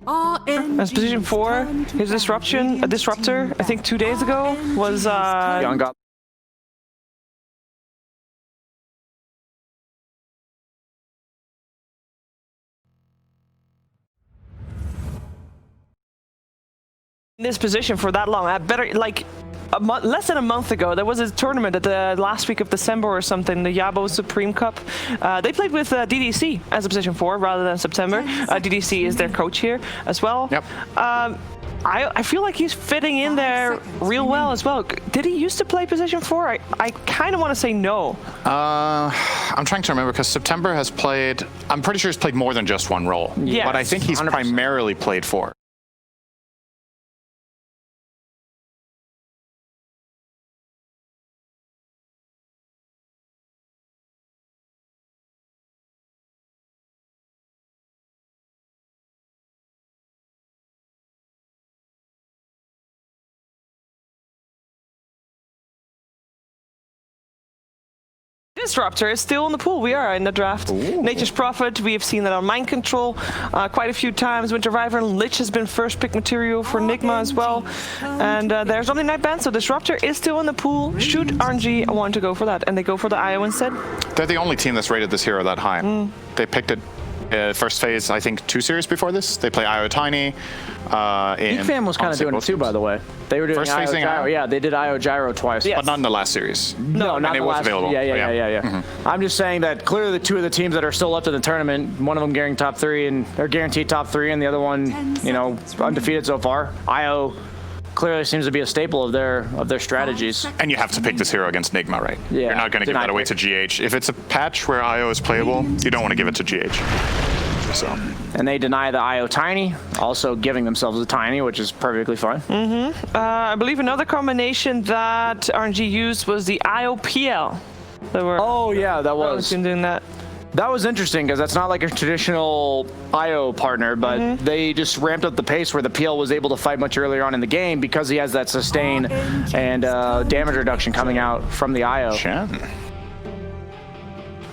As position 4, his disruptor, I think 2 days ago, was Young got in this position for that long. I better, like, less than a month ago, there was a tournament at the last week of December or something, the Yabo Supreme Cup. They played with DDC as a position 4 rather than September. DDC is their coach here as well. Yep. I feel like he's fitting in there real well as well. Did he used to play position 4? I kind of want to say no. I'm trying to remember because September has played, I'm pretty sure he's played more than just one role. Yes. But I think he's 100%. primarily played 4. Disruptor is still in the pool. We are in the draft. Ooh. Nature's Prophet, we have seen that on Mind Control quite a few times. Winter Wyvern, Lich has been first pick material for NIGMA as well. And there's only Night Band, so Disruptor is still in the pool. Should RNG want to go for that, and they go for the IO instead? They're the only team that's rated this hero that high. They picked it first phase, I think 2 series before this. They play IO Tiny. Fam was kind of doing it too, by the way. They were doing First IO phasing Gyro. IO? Yeah, they did IO Gyro twice. Yeah. But not in the last series. No, not and it the was last. available. Yeah. I'm just saying that clearly the 2 of the teams that are still left in the tournament, one of them guaranteed top 3 and the other one, you know, undefeated so far. IO clearly seems to be a staple of their strategies. And you have to pick this hero against NIGMA, right? Yeah. You're not going to give that away to GH. If it's a patch where IO is playable, you don't want to give it to GH. So. And they deny the IO Tiny, also giving themselves a Tiny, which is perfectly fine. I believe another combination that RNG used was the IOPL. Oh yeah, that was. Been doing that. That was interesting because that's not like a traditional IO partner, but they just ramped up the pace where the PL was able to fight much earlier on in the game because he has that sustain and damage reduction coming out from the IO. Chen.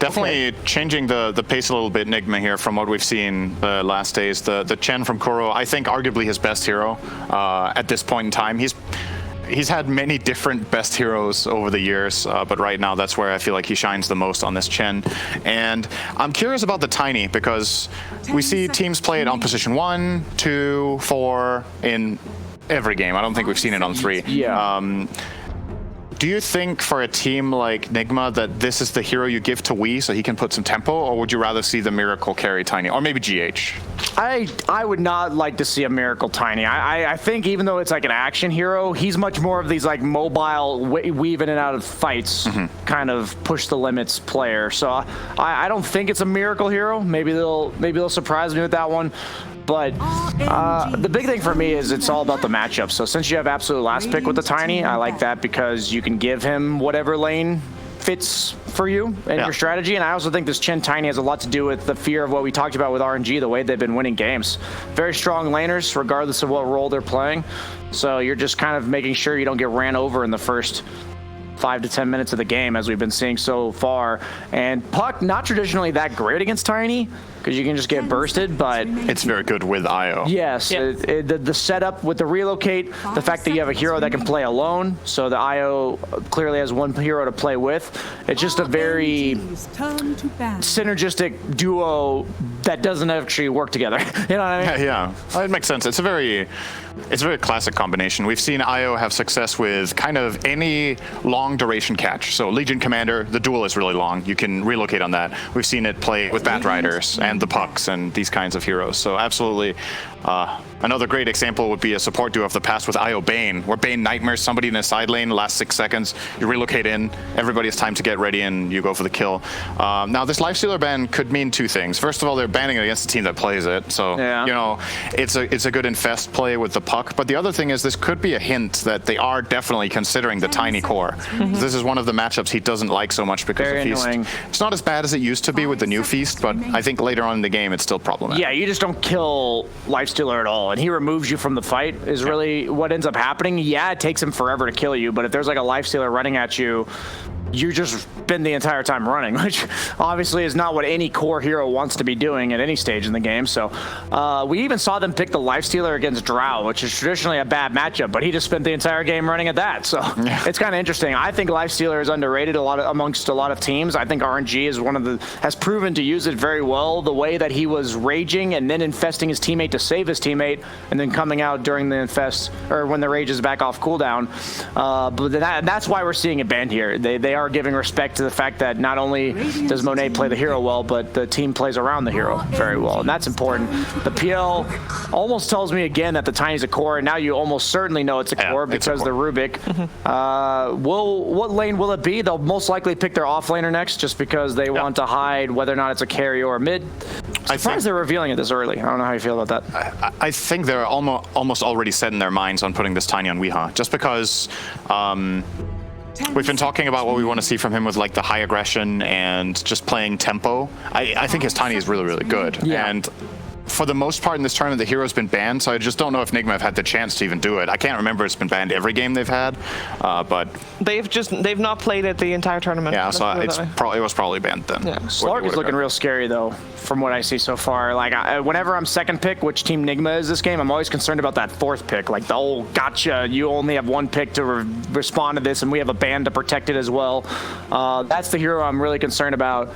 Definitely changing the pace a little bit, NIGMA here, from what we've seen the last days. The Chen from Kuro, I think arguably his best hero at this point in time. He's had many different best heroes over the years, but right now that's where I feel like he shines the most on this Chen. And I'm curious about the Tiny because we see teams play it on position 1, 2, 4 in every game. I don't think we've seen it on 3. Yeah. Do you think for a team like NIGMA that this is the hero you give to Wii so he can put some tempo, or would you rather see the Miracle carry Tiny, or maybe GH? I would not like to see a Miracle Tiny. I think even though it's like an action hero, he's much more of these like mobile, weave in and out of fights, kind of push the limits player. So I don't think it's a Miracle hero. Maybe they'll surprise me with that one. But the big thing for me is it's all about the matchup. So since you have absolute last pick with the Tiny, I like that because you can give him whatever lane fits for you and your strategy. And I also think this Chen Tiny has a lot to do with the fear of what we talked about with RNG, the way they've been winning games. Very strong laners, regardless of what role they're playing. So you're just kind of making sure you don't get ran over in the first 5 to 10 minutes of the game, as we've been seeing so far. And Puck, not traditionally that great against Tiny, because you can just get bursted, but it's very good with IO. Yes, the setup with the relocate, the fact that you have a hero that can play alone, so the IO clearly has one hero to play with. It's just a very synergistic duo that doesn't actually work together. You know what I mean? Yeah, it makes sense. It's a very classic combination. We've seen IO have success with kind of any long duration catch. So Legion Commander, the duel is really long. You can relocate on that. We've seen it play with Bat Riders and the Pucks and these kinds of heroes. So absolutely. Another great example would be a support duo of the past with IO Bane, where Bane nightmares somebody in a side lane, last 6 seconds, you relocate in, everybody has time to get ready, and you go for the kill. Now, this Lifestealer ban could mean 2 things. First of all, they're banning it against the team that plays it, so you know it's a good infest play with the Puck. But the other thing is this could be a hint that they are definitely considering the Tiny core. This is one of the matchups he doesn't like so much because of Feast. Annoying. It's not as bad as it used to be with the new Feast, but I think later on in the game it's still problematic. Yeah, you just don't kill Lifestealer at all, and he removes you from the fight is really what ends up happening. Yeah, it takes him forever to kill you, but if there's like a Lifestealer running at you, you just spend the entire time running, which obviously is not what any core hero wants to be doing at any stage in the game. So we even saw them pick the Lifestealer against Drow, which is traditionally a bad matchup, but he just spent the entire game running at that. So it's kind of interesting. I think Lifestealer is underrated amongst a lot of teams. I think RNG is has proven to use it very well. The way that he was raging and then infesting his teammate to save his teammate, and then coming out during the infest or when the rage is back off cooldown. But that's why we're seeing it banned here. They are giving respect to the fact that not only does Monet play the hero well, but the team plays around the hero very well, and that's important. The PL almost tells me again that the Tiny's a core, and now you almost certainly know it's a core because the Rubik. What lane will it be? They'll most likely pick their off laner next, just because they want to hide whether or not it's a carry or a mid. I'm surprised they're revealing it this early. I don't know how you feel about that. I think they're almost already set in their minds on putting this Tiny on Weeha, just because we've been talking about what we want to see from him with like the high aggression and just playing tempo. I think his Tiny is really, really good. Yeah. And for the most part in this tournament, the hero's been banned, so I just don't know if NIGMA have had the chance to even do it. I can't remember it's been banned every game they've had, but they've not played it the entire tournament. Yeah, so it was probably banned then. Yeah. Slark is looking real scary though, from what I see so far. Like whenever I'm second pick, which team NIGMA is this game, I'm always concerned about that fourth pick. Like the old gotcha, you only have one pick to respond to this, and we have a ban to protect it as well. That's the hero I'm really concerned about.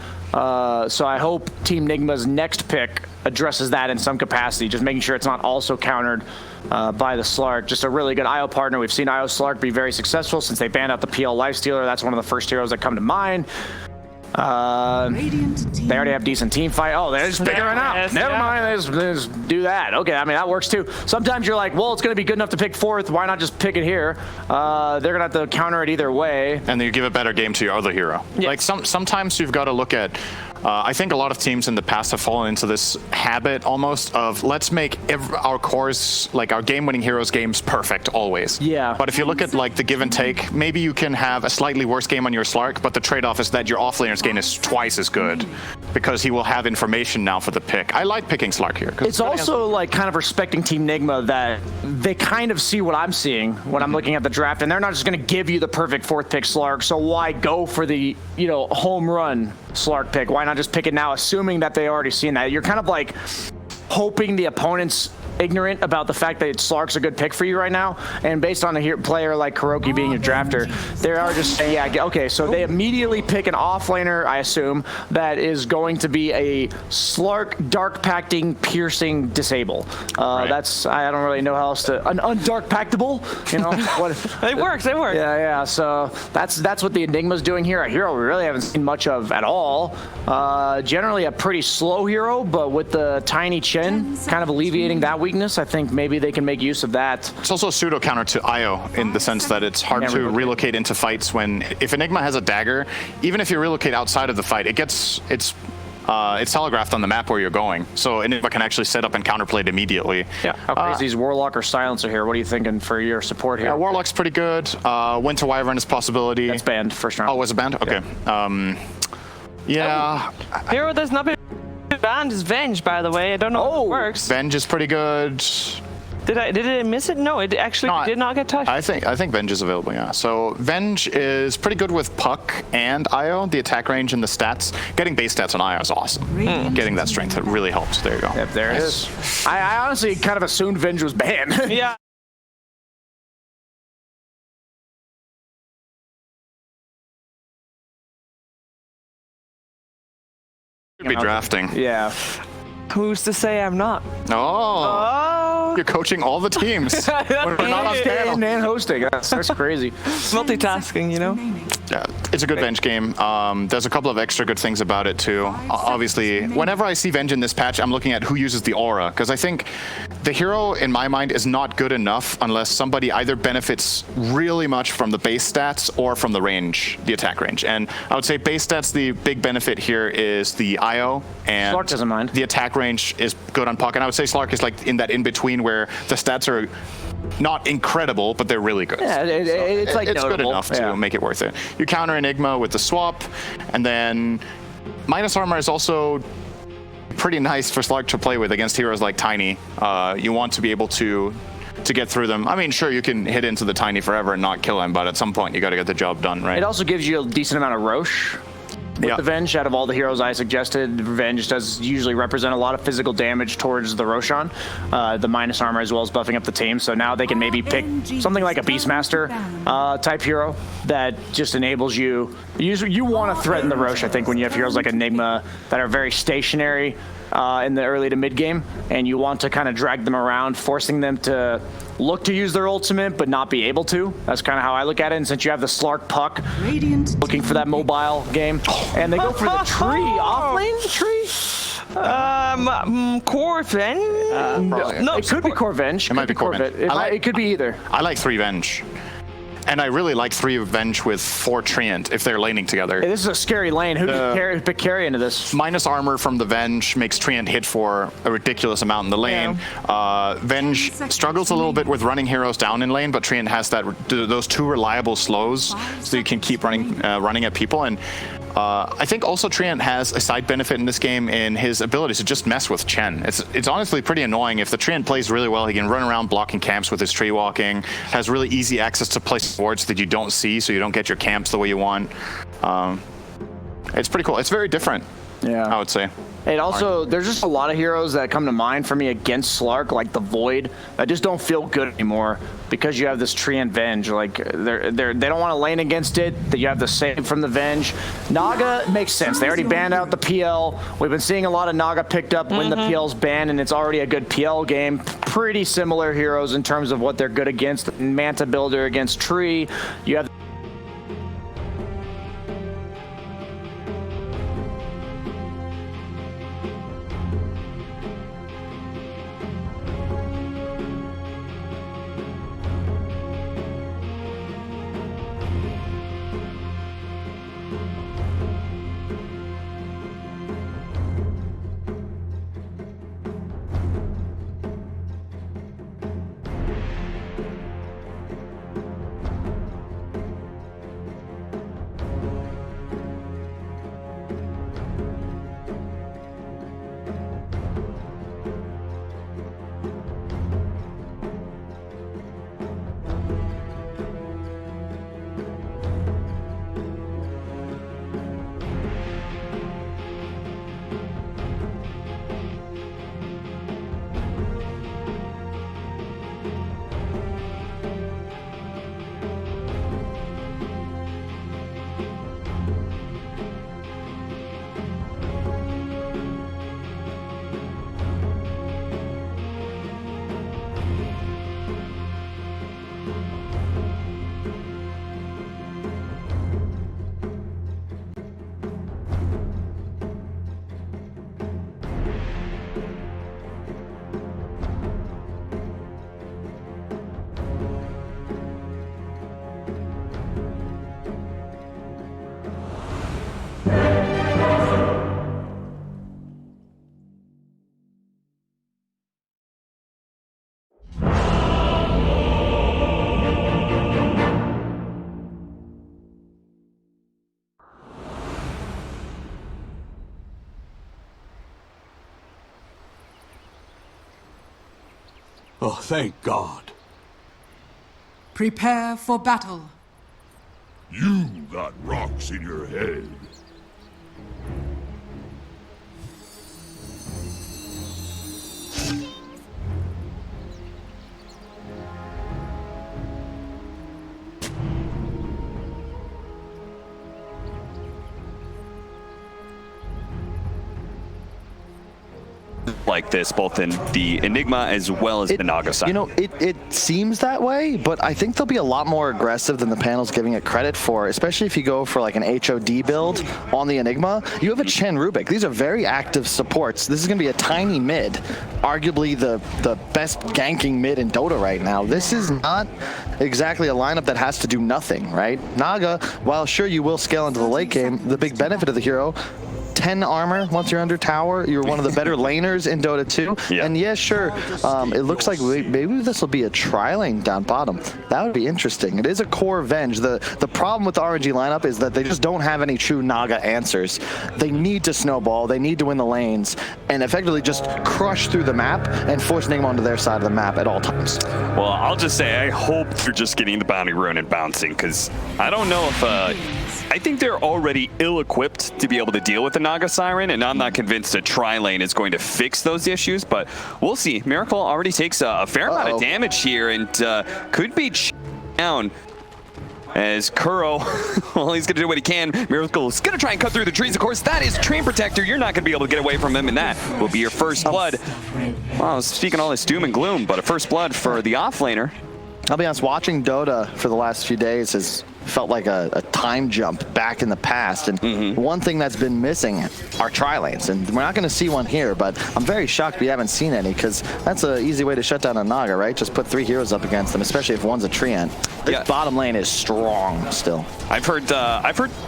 So I hope Team NIGMA's next pick addresses that in some capacity, just making sure it's not also countered by the Slark. Just a really good IO partner. We've seen IO Slark be very successful since they banned out the PL Lifestealer. That's one of the first heroes that come to mind. They already have decent team fight. Oh, they're just picking it right now. Never mind, they just do that. Okay, I mean, that works too. Sometimes you're like, well, it's going to be good enough to pick fourth. Why not just pick it here? They're going to have to counter it either way. And then you give a better game to your other hero. Yeah. Like sometimes you've got to look at, I think a lot of teams in the past have fallen into this habit almost of let's make our cores, like our game-winning heroes games perfect always. Yeah. But if you look at like the give and take, maybe you can have a slightly worse game on your Slark, but the trade-off is that your offlaner's game is twice as good because he will have information now for the pick. I like picking Slark here. It's also like kind of respecting Team NIGMA that they kind of see what I'm seeing when I'm looking at the draft, and they're not just going to give you the perfect fourth pick Slark, so why go for the, home run Slark pick? Why not just pick it now, assuming that they already seen that? You're kind of like hoping the opponent's ignorant about the fact that Slark's a good pick for you right now, and based on a player like Kuroki being a drafter, they are just saying, yeah, okay, so they immediately pick an offlaner, I assume, that is going to be a Slark dark pacting piercing disable. That's, I don't really know how else to, an undark pactable, what It works. Yeah, so that's what the Enigma's doing here. A hero we really haven't seen much of at all. Generally a pretty slow hero, but with the tiny chin kind of alleviating that weakness, I think maybe they can make use of that. It's also a pseudo counter to IO in the sense that it's hard to relocate into fights when, if Enigma has a dagger, even if you relocate outside of the fight, it's telegraphed on the map where you're going, so Enigma can actually set up and counterplay it immediately. Yeah. How crazy is Warlock or Silencer here? What are you thinking for your support here? Yeah, Warlock's pretty good. Winter Wyvern is a possibility. That's banned first round. Oh, was it banned? Okay. Yeah. Hero that's not been banned is Venge, by the way. I don't know if it works. Venge is pretty good. Did I miss it? No, it actually did not get touched. I think Venge is available, yeah. So Venge is pretty good with Puck and IO, the attack range and the stats. Getting base stats on IO is awesome. Getting that strength, it really helps. There you go. Yep, there it is. I honestly kind of assumed Venge was banned. Yeah. Should be drafting. Yeah. Who's to say I'm not? Oh. You're coaching all the teams. We're not on panel. And hosting. That's crazy. Multitasking, Yeah, it's a good Venge game. There's a couple of extra good things about it too. Obviously, whenever I see Venge in this patch, I'm looking at who uses the aura, because I think the hero, in my mind, is not good enough unless somebody either benefits really much from the base stats or from the range, the attack range. And I would say base stats, the big benefit here is the IO, and Slark doesn't mind. The attack range is good on Puck. And I would say Slark is like in that in-between where the stats are not incredible, but they're really good. Yeah, it's like it's good enough to make it worth it. You counter Enigma with the swap, and then minus armor is also pretty nice for Slark to play with against heroes like Tiny. You want to be able to to get through them. I mean, sure, you can hit into the Tiny forever and not kill him, but at some point you got to get the job done, right? It also gives you a decent amount of Roche. With the Venge, out of all the heroes I suggested, Venge does usually represent a lot of physical damage towards the Roshan, the minus armor, as well as buffing up the team. So now they can maybe pick something like a Beastmaster type hero that just enables you. You want to threaten the Rosh, I think, when you have heroes like NIGMA that are very stationary in the early to mid game, and you want to kind of drag them around, forcing them to look to use their ultimate but not be able to. That's kind of how I look at it. And since you have the Slark Puck looking for that mobile game, and they go for the tree, off lane the tree. Corvenge? No, it could be Corvenge. It might be Corvenge. It could be either. I like 3 Venge. And I really like 3 Venge with 4 Treant if they're laning together. Hey, this is a scary lane. Who can pick carry into this? Minus armor from the Venge makes Treant hit for a ridiculous amount in the lane. Venge struggles a little bit with running heroes down in lane, but Treant has those 2 reliable slows, so you can keep running at people. And I think also Treant has a side benefit in this game in his ability to just mess with Chen. It's honestly pretty annoying. If the Treant plays really well, he can run around blocking camps with his tree walking, has really easy access to place boards that you don't see, so you don't get your camps the way you want. It's pretty cool. It's very different, I would say. And also, there's just a lot of heroes that come to mind for me against Slark, like the Void, that just don't feel good anymore because you have this tree and Venge. Like they don't want to lane against it. That you have the save from the Venge. Naga makes sense. They already banned out the PL. We've been seeing a lot of Naga picked up when the PL's banned, and it's already a good PL game. Pretty similar heroes in terms of what they're good against. Manta Builder against Tree. You have Oh, thank God. Prepare for battle. You got rocks in your head. Like this, both in the Enigma as well as the Naga side. You know, it seems that way, but I think they'll be a lot more aggressive than the panel's giving it credit for, especially if you go for like an HOD build on the Enigma. You have a Chen Rubik. These are very active supports. This is going to be a tiny mid, arguably the best ganking mid in Dota right now. This is not exactly a lineup that has to do nothing, right? Naga, while sure you will scale into the late game, the big benefit of the hero, 10 armor once you're under tower. You're one of the better laners in Dota 2. Yeah. And yeah, sure, it looks like maybe this will be a tri-lane down bottom. That would be interesting. It is a core Venge. The problem with the RNG lineup is that they just don't have any true Naga answers. They need to snowball, they need to win the lanes, and effectively just crush through the map and force NIGMA onto their side of the map at all times. Well, I'll just say I hope they're just getting the bounty rune and bouncing, because I don't know if I think they're already ill-equipped to be able to deal with the Naga Siren, and I'm not convinced a tri-lane is going to fix those issues, but we'll see. Miracle already takes a fair amount of damage here and could be down. As Kuro, well, he's going to do what he can. Miracle's going to try and cut through the trees. Of course, that is Train Protector. You're not going to be able to get away from him, and that will be your first blood. Well, I was speaking all this doom and gloom, but a first blood for the offlaner. I'll be honest, watching Dota for the last few days has felt like a time jump back in the past. And one thing that's been missing are tri-lanes. And we're not going to see one here, but I'm very shocked we haven't seen any, because that's an easy way to shut down a Naga, right? Just put 3 heroes up against them, especially if one's a Treant. This bottom lane is strong still. I've heard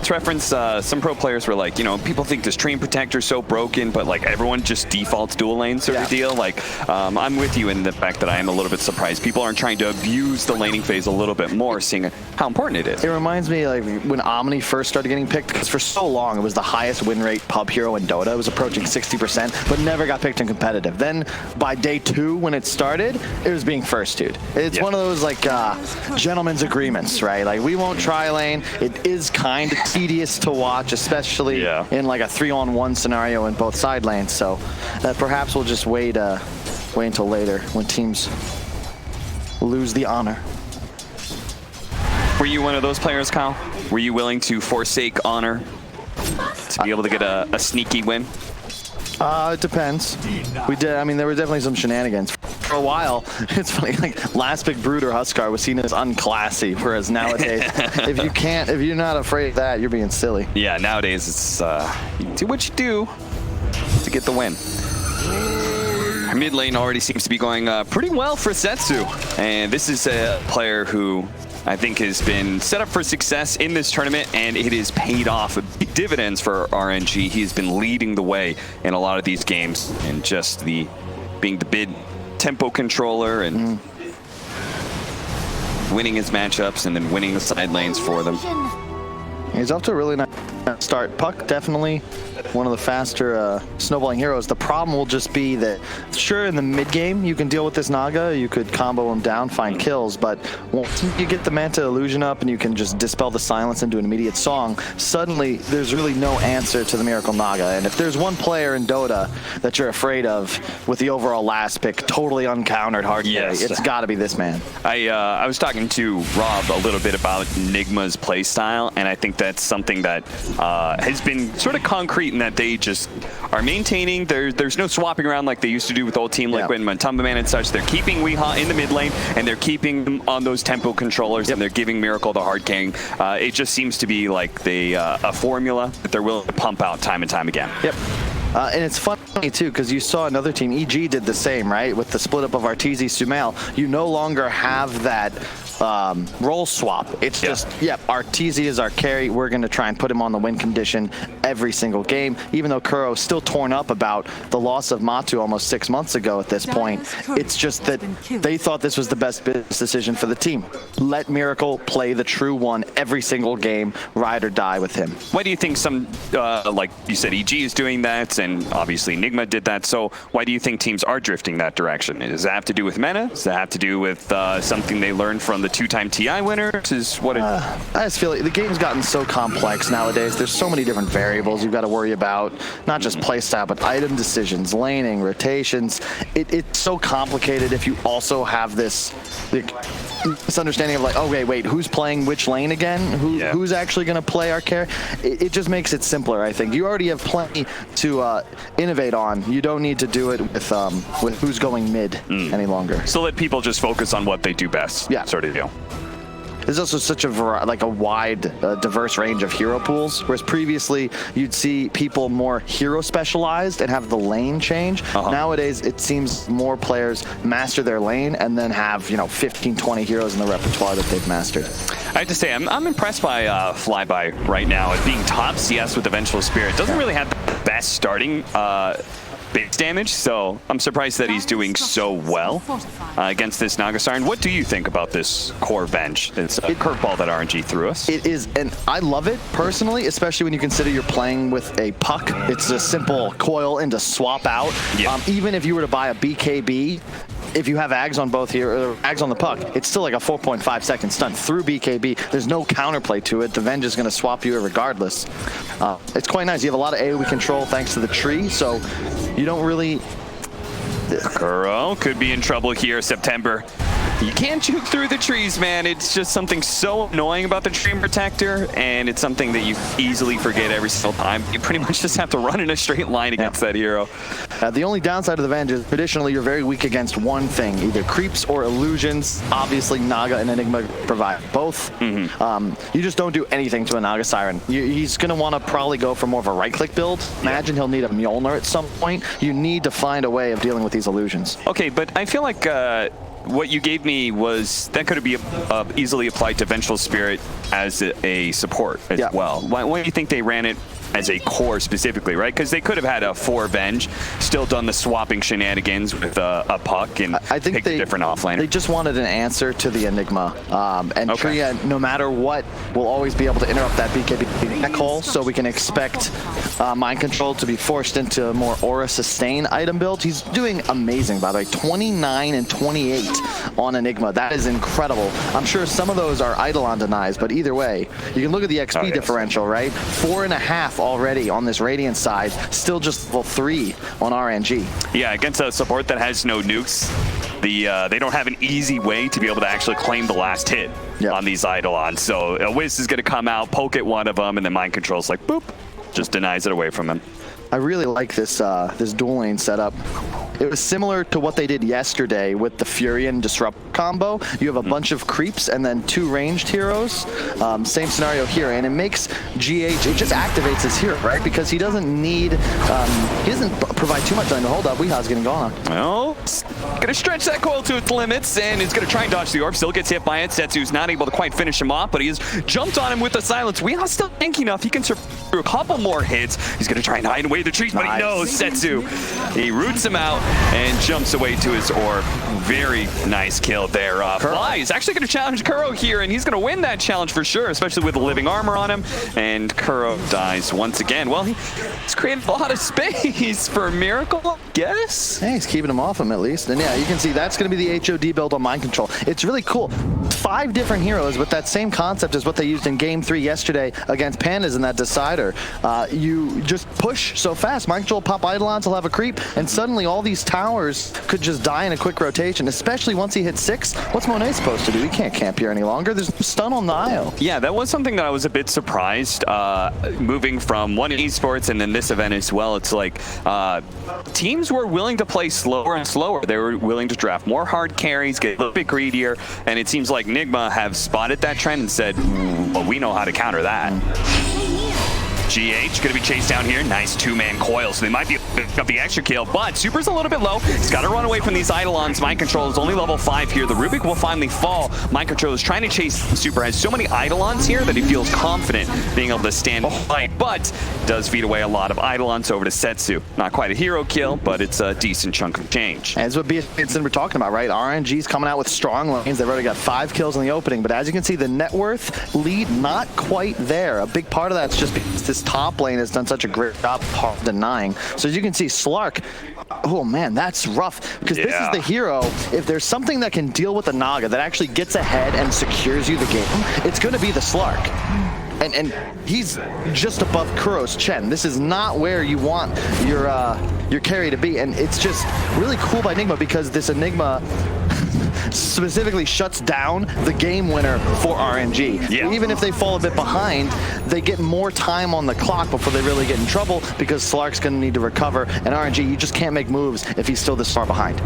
reference some pro players were like, you know, people think this Train Protector so broken, but like everyone just defaults dual lane sort of deal. Like, I'm with you in the fact that I am a little bit surprised people aren't trying to abuse the laning phase a little bit more, seeing how important it is. It reminds me like when Omni first started getting picked, because for so long it was the highest win rate pub hero in Dota. It was approaching 60%, but never got picked in competitive. Then by day 2 when it started, it was being first dude. It's one of those like gentlemen's agreements, right? Like, we won't try lane. It is kind of tedious to watch, especially in like a 3-on-1 scenario in both side lanes. So perhaps we'll just wait until later when teams lose the honor. Were you one of those players, Kyle? Were you willing to forsake honor to be able to get a sneaky win? It depends. We did. I mean, there were definitely some shenanigans. For a while, it's funny, like last pick Brood or Huskar was seen as unclassy, whereas nowadays, if you're not afraid of that, you're being silly. Yeah, nowadays it's you do what you do to get the win. Mid lane already seems to be going pretty well for Setsu, and this is a player who I think has been set up for success in this tournament, and it has paid off big dividends for RNG. He's been leading the way in a lot of these games, and just being the bid tempo controller and winning his matchups and then winning the side lanes for them. He's off to a really nice start. Puck definitely one of the faster snowballing heroes. The problem will just be that, sure, in the mid game you can deal with this Naga, you could combo him down, find kills, but once you get the Manta Illusion up and you can just dispel the silence into an immediate song, suddenly there's really no answer to the Miracle Naga. And if there's one player in Dota that you're afraid of with the overall last pick, totally uncountered hard carry, it's got to be this man. I was talking to Rob a little bit about NIGMA's play style, and I think that's something that has been sort of concrete in that they just are maintaining. There's no swapping around like they used to do with old Team Liquid and Matumba Man and such. They're keeping Weehaw in the mid lane, and they're keeping them on those tempo controllers, and they're giving Miracle the hard carrying. It just seems to be like a formula that they're willing to pump out time and time again. And it's funny too, because you saw another team, EG did the same, right? With the split up of Arteezy Sumail, you no longer have that role swap. It's just, Arteezy is our carry. We're going to try and put him on the win condition every single game. Even though Kuro's still torn up about the loss of Matu almost 6 months ago at this point, it's just that they thought this was the best business decision for the team. Let Miracle play the true one every single game, ride or die with him. Why do you think some, like you said, EG is doing that, and obviously NIGMA did that, so why do you think teams are drifting that direction? Does that have to do with meta? Does that have to do with something they learned from the 2-time TI winners? Is what it... I just feel like the game's gotten so complex nowadays. There's so many different variables you've got to worry about, not just playstyle, but item decisions, laning, rotations. It's so complicated if you also have this understanding of like, oh wait, who's playing which lane again? Who's actually going to play our carry? It just makes it simpler, I think. You already have plenty to innovate on. You don't need to do it with who's going mid any longer. So let people just focus on what they do best, sort of deal. There's also such a wide, diverse range of hero pools, whereas previously you'd see people more hero specialized and have the lane change. Nowadays, it seems more players master their lane and then have 15, 20 heroes in the repertoire that they've mastered. I have to say, I'm impressed by Flyby right now. At being top CS with the Vengeful Spirit, doesn't really have the best starting base damage, so I'm surprised that he's doing so well against this Naga Siren. What do you think about this core Venge? It's a curveball that RNG threw us. It is, and I love it personally, especially when you consider you're playing with a puck. It's a simple coil and to swap out. Yeah. Even if you were to buy a BKB, if you have Ags on both here, or Ags on the puck, it's still like a 4.5 second stun through BKB. There's no counterplay to it. The Venge is going to swap you regardless. It's quite nice. You have a lot of AoE control thanks to the tree, so you don't really... Kuro could be in trouble here, September. You can't juke through the trees, man. It's just something so annoying about the Tree Protector, and it's something that you easily forget every single time. You pretty much just have to run in a straight line against that hero. The only downside of the Venge is traditionally you're very weak against one thing, either creeps or illusions. Obviously, Naga and Enigma provide both. You just don't do anything to a Naga Siren. He's going to want to probably go for more of a right-click build. Imagine he'll need a Mjolnir at some point. You need to find a way of dealing with these illusions. Okay, but I feel like what you gave me was that could be easily applied to Vengeful Spirit as a support as well. Why do you think they ran it as a core specifically, right? Because they could have had a 4 Venge, still done the swapping shenanigans with a puck and picked a different offlaner. They just wanted an answer to the Enigma. And Tria, no matter what, will always be able to interrupt that BKB neck hole, so we can expect Mind Control to be forced into a more aura sustain item build. He's doing amazing, by the way. 29 and 28 on Enigma. That is incredible. I'm sure some of those are Eidolon denies, but either way, you can look at the XP differential, right? 4.5 already on this Radiant side, still just level 3 on RNG. Yeah, against a support that has no nukes, they don't have an easy way to be able to actually claim the last hit on these Eidolons. So a Wiz is going to come out, poke at one of them, and then Mind Control's like, boop, just denies it away from him. I really like this this dual lane setup. It was similar to what they did yesterday with the Fury and Disrupt combo. You have a bunch of creeps and then 2 ranged heroes. Same scenario here, and it makes GH, it just activates his hero, right? Because he doesn't need, he doesn't provide too much time to hold up. Weeha's getting gone. Well, gonna stretch that coil to its limits, and he's gonna try and dodge the orb. Still gets hit by it. Setsu's not able to quite finish him off, but he has jumped on him with the silence. Weeha's still tanky enough. He can survive through a couple more hits. He's gonna try and hide away the trees, but he knows Setsu. He roots him out and jumps away to his orb. Very nice kill there. Fly is actually going to challenge Kuro here, and he's going to win that challenge for sure, especially with the living armor on him. And Kuro dies once again. Well, he's created a lot of space for a Miracle, I guess. Hey, he's keeping him off him at least. And yeah, you can see that's going to be the HOD build on Mind Control. It's really cool. 5 different heroes with that same concept as what they used in Game 3 yesterday against Pandas in that decider. You just push so fast. Mind Control pop Eidolons will have a creep, and suddenly all these towers could just die in a quick rotation, especially once he hits 6. What's Monet supposed to do? He can't camp here any longer. There's stun on the IO. Yeah, that was something that I was a bit surprised, moving from one esports and then this event as well. It's like teams were willing to play slower and slower. They were willing to draft more hard carries, get a little bit greedier, and it seems like NIGMA have spotted that trend and said, well, we know how to counter that. GH going to be chased down here. Nice 2-man coil, so they might be picking up the extra kill, but Super's a little bit low. He's got to run away from these Eidolons. Mind Control is only level 5 here. The Rubik will finally fall. Mind Control is trying to chase Super. Has so many Eidolons here that he feels confident being able to stand fight, but does feed away a lot of Eidolons over to Setsu. Not quite a hero kill, but it's a decent chunk of change. And it's what we're talking about, right? RNG's coming out with strong lanes. They've already got 5 kills in the opening, but as you can see, the net worth lead not quite there. A big part of that's just because this top lane has done such a great job of denying. So as you can see, Slark, oh man, that's rough, because this is the hero. If there's something that can deal with the Naga that actually gets ahead and secures you the game, it's going to be the Slark. And he's just above Kuro's Chen. This is not where you want your carry to be, and it's just really cool by Enigma because this Enigma specifically shuts down the game winner for RNG. Even if they fall a bit behind, they get more time on the clock before they really get in trouble because Slark's going to need to recover, and RNG, you just can't make moves if he's still this far behind.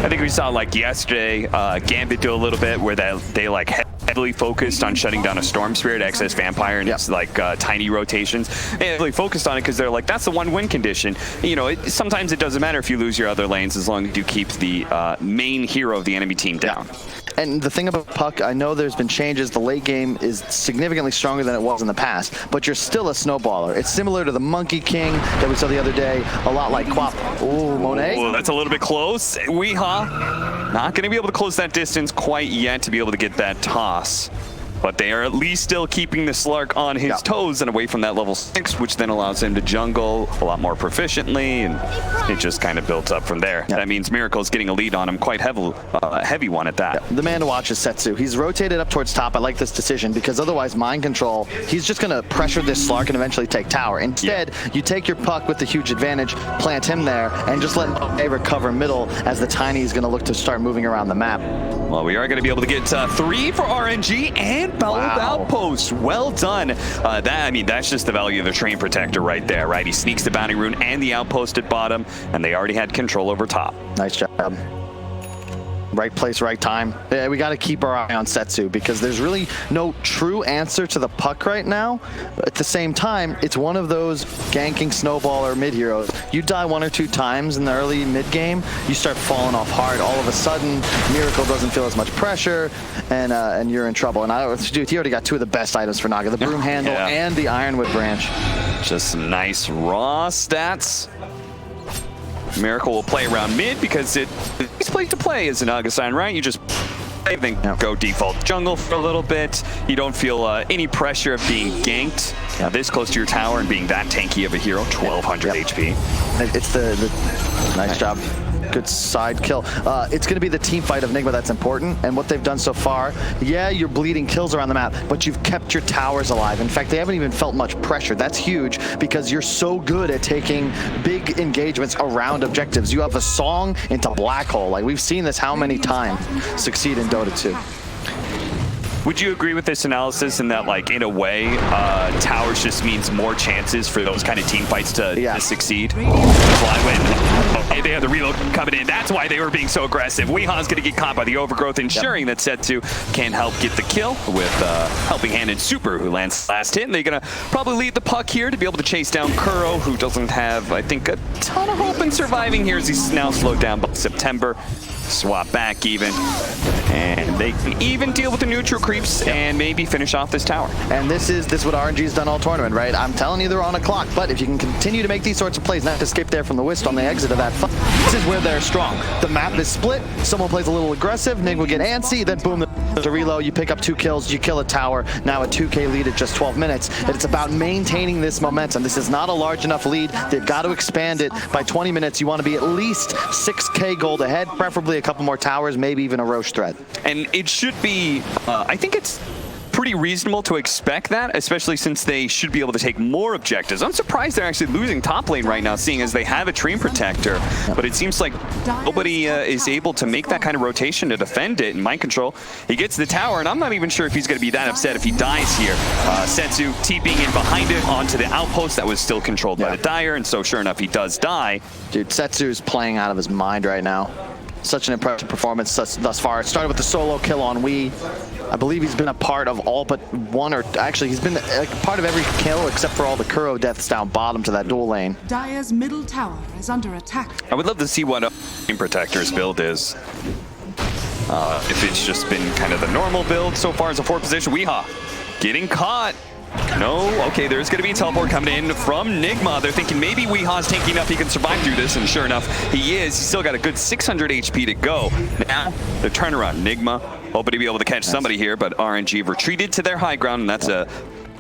I think we saw like yesterday, Gambit do a little bit where they like heavily focused on shutting down a Storm Spirit, Excess Vampire, and it's like tiny rotations. And heavily focused on it because they're like, that's the one win condition. You know, sometimes it doesn't matter if you lose your other lanes as long as you keep the main hero of the enemy team down. And the thing about Puck, I know there's been changes. The late game is significantly stronger than it was in the past, but you're still a snowballer. It's similar to the Monkey King that we saw the other day, a lot like Quap. Ooh, Monet. Oh, that's a little bit close. Weehaw not going to be able to close that distance quite yet to be able to get that toss. But they are at least still keeping the Slark on his toes and away from that level 6, which then allows him to jungle a lot more proficiently, and it just kind of builds up from there. That means Miracle's getting a lead on him, quite heavy one at that. The man to watch is Setsu. He's rotated up towards top. I like this decision because otherwise Mind Control, he's just going to pressure this Slark and eventually take tower. Instead, you take your Puck with the huge advantage, plant him there, and just let him recover middle as the Tiny is going to look to start moving around the map. Well, we are going to be able to get 3 for RNG and Bellowed Outpost. Well done. That's just the value of the Train Protector right there, right? He sneaks the Bounty Rune and the Outpost at bottom, and they already had control over top. Nice job. Right place, right time. Yeah, we got to keep our eye on Setsu because there's really no true answer to the Puck right now. But at the same time, it's one of those ganking snowballer mid heroes. You die 1 or 2 times in the early mid game, you start falling off hard. All of a sudden, Miracle doesn't feel as much pressure, and you're in trouble. And dude, he already got 2 of the best items for Naga: the Broom Handle and the Ironwood Branch. Just some nice raw stats. Miracle will play around mid because it's place to play as an Augustine, right? You just then go default jungle for a little bit. You don't feel any pressure of being ganked this close to your tower and being that tanky of a hero. 1200 HP. It's the nice job. Good side kill. It's going to be the team fight of NIGMA that's important, and what they've done so far, you're bleeding kills around the map, but you've kept your towers alive. In fact, they haven't even felt much pressure. That's huge because you're so good at taking big engagements around objectives. You have a song into Black Hole. Like, we've seen this how many times succeed in Dota 2. Would you agree with this analysis in that, like, in a way, towers just means more chances for those kind of team fights to succeed? That's why when they had the reload coming in, that's why they were being so aggressive. Weeha's going to get caught by the overgrowth, ensuring that Setsu can help get the kill with helping hand in Super, who lands last hit. And they're going to probably lead the Puck here to be able to chase down Kuro, who doesn't have, I think, a ton of hope in surviving here as he's now slowed down by September. Swap back even, and they can even deal with the neutral creeps and maybe finish off this tower. And this is what RNG's done all tournament, right? I'm telling you they're on a clock, but if you can continue to make these sorts of plays, not to skip there from the Wisp on the exit of that fight, this is where they're strong. The map is split, someone plays a little aggressive, Nig will get antsy, then boom, there's a reload, you pick up 2 kills, you kill a tower, now a 2K lead at just 12 minutes, and it's about maintaining this momentum. This is not a large enough lead, they've got to expand it. By 20 minutes, you want to be at least 6K gold ahead, preferably a couple more towers, maybe even a Roche threat. And it should be, I think it's pretty reasonable to expect that, especially since they should be able to take more objectives. I'm surprised they're actually losing top lane right now, seeing as they have a Train Protector, but it seems like nobody is able to make that kind of rotation to defend it. In Mind Control, he gets the tower, and I'm not even sure if he's going to be that upset if he dies here. Setsu TPing in behind it onto the outpost that was still controlled by the Dire, and so sure enough, he does die. Dude, Setsu's playing out of his mind right now. Such an impressive performance thus far. It started with the solo kill on Wii. I believe he's been a part of all but one, or actually he's been a part of every kill except for all the Kuro deaths down bottom to that dual lane. Dire's middle tower is under attack. I would love to see what Train Protector's build is. If it's just been kind of the normal build so far as a 4th position. Weeha getting caught. No, okay, there's going to be a teleport coming in from NIGMA. They're thinking maybe Weeha's tanky enough he can survive through this, and sure enough, he is. He's still got a good 600 HP to go. Now, the turnaround. NIGMA hoping to be able to catch somebody here, but RNG retreated to their high ground, and that's a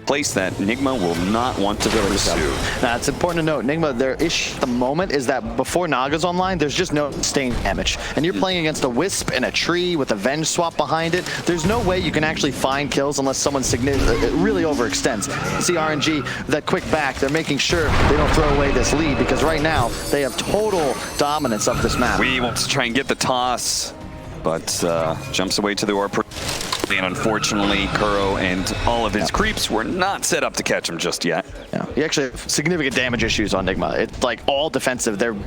place that NIGMA will not want to pursue. Now, it's important to note, NIGMA, their issue at the moment is that before Naga's online, there's just no sustained damage. And you're playing against a Wisp and a tree with a Venge swap behind it. There's no way you can actually find kills unless someone really overextends. See RNG, that quick back, they're making sure they don't throw away this lead, because right now, they have total dominance of this map. We want to try and get the toss, but jumps away to the orb. And unfortunately, Kuro and all of his creeps were not set up to catch him just yet. Yeah, you actually have significant damage issues on NIGMA. It's like all defensive. They're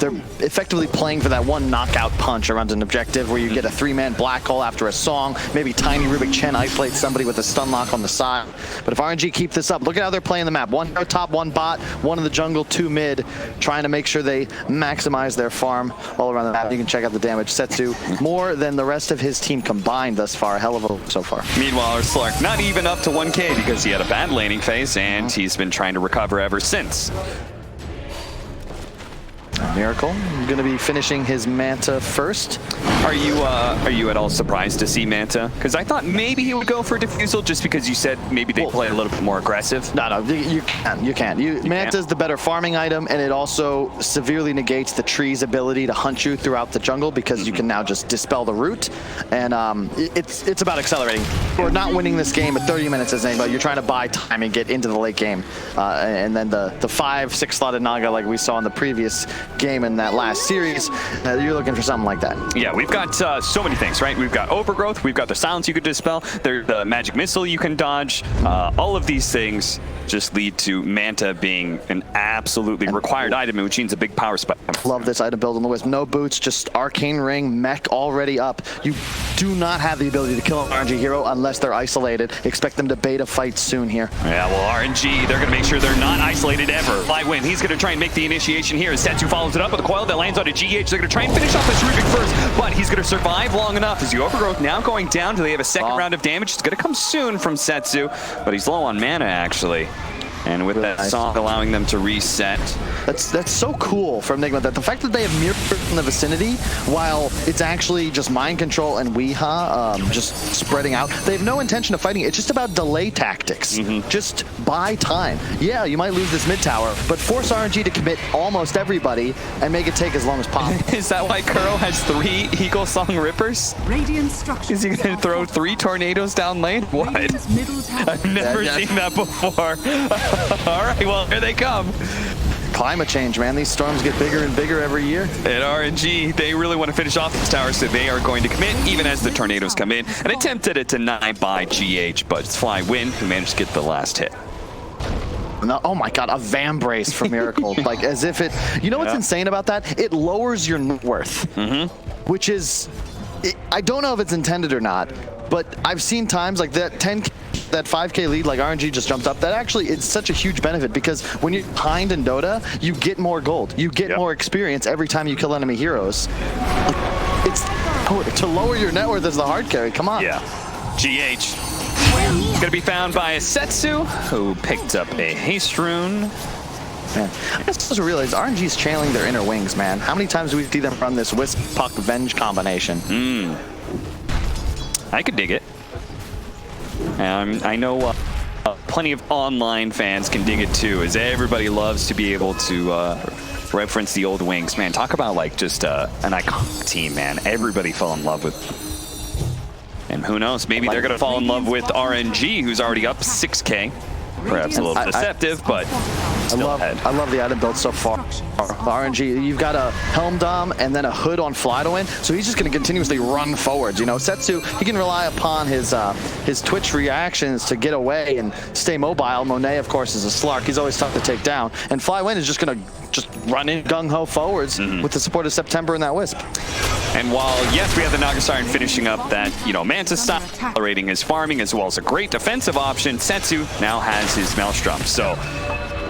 they're effectively playing for that one knockout punch around an objective where you get a 3-man black hole after a song, maybe Tiny Rubik Chen isolates somebody with a stun lock on the side. But if RNG keep this up, look at how they're playing the map. 1 hero top, 1 bot, 1 in the jungle, 2 mid, trying to make sure they maximize their farm all around the map. You can check out the damage. Setsu, more than the rest of his team combined thus far. A hell of a so far. Meanwhile, Slark not even up to 1K because he had a bad laning phase, and he's been trying to recover ever since. Miracle going to be finishing his Manta first. Are you at all surprised to see Manta? Because I thought maybe he would go for Diffusal just because you said maybe they play a little bit more aggressive. No, you can't. Manta's the better farming item, and it also severely negates the tree's ability to hunt you throughout the jungle because you can now just dispel the root. And it's about accelerating. We're not winning this game at 30 minutes as anybody. You're trying to buy time and get into the late game. And then the 5-6 slotted Naga like we saw in the previous game in that last series, you're looking for something like that. Yeah, we've got so many things, right? We've got overgrowth, we've got the silence you could dispel, there's the magic missile you can dodge. All of these things just lead to Manta being an absolutely required item, which means a big power spike. Love this item build on the Wisp. No boots, just Arcane Ring, mech already up. You do not have the ability to kill an RNG hero unless they're isolated. Expect them to beta fight soon here. Yeah, well, RNG, they're going to make sure they're not isolated ever. Flywin, he's going to try and make the initiation here. Setsu follows it up with a coil that lands on a GH. They're going to try and finish off this Rubik first, but he's going to survive long enough. As the overgrowth now going down, do they have a second round of damage? It's going to come soon from Setsu, but he's low on mana, actually. And with that song allowing them to reset. That's so cool from NIGMA, that the fact that they have mirror in the vicinity, while it's actually just mind control and Weeha just spreading out, they have no intention of fighting. It's just about delay tactics. Just buy time. Yeah, you might lose this mid tower, but force RNG to commit almost everybody and make it take as long as possible. Is that why Kuro has 3 Eagle Song Rippers? Radiant structures. Is he going to throw 3 tornadoes down lane? What? Radiant's middle tower. I've never seen that before. All right, well, here they come. Climate change, man. These storms get bigger and bigger every year. And RNG, they really want to finish off this tower, so they are going to commit, even as the tornadoes come in. An attempt at a deny by GH, but it's Flywin who managed to get the last hit. No, oh my god, a Vam Brace for Miracle. Like, as if it... You know what's insane about that? It lowers your net worth. Which is... I don't know if it's intended or not, but I've seen times like that 10K, that 5K lead, like RNG just jumped up. That actually, it's such a huge benefit because when you're behind in Dota, you get more gold. You get more experience every time you kill enemy heroes. It's to lower your net worth as the hard carry. Come on. Yeah. GH. Gonna be found by a Setsu, who picked up a haste rune. Man, I just supposed to realize RNG's channeling their inner wings, man. How many times do we see them run this Wisp Puck Venge combination? I could dig it. I know plenty of online fans can dig it too, as everybody loves to be able to reference the old wings. Man, talk about like just an iconic team, man. Everybody fell in love with them. And who knows, maybe they're going to fall in love with RNG, who's already up 6K. Perhaps a little deceptive, but still ahead. I love the item build so far. The RNG, you've got a Helm Dom and then a Hood on Fly to win, so he's just going to continuously run forwards. You know, Setsu, he can rely upon his Twitch reactions to get away and stay mobile. Monet, of course, is a Slark. He's always tough to take down. And Flywin is just going to run in gung-ho forwards with the support of September and that Wisp. And while, yes, we have the Naga Siren finishing up that, Manta style, accelerating his farming as well as a great defensive option, Setsu now has his Maelstrom. So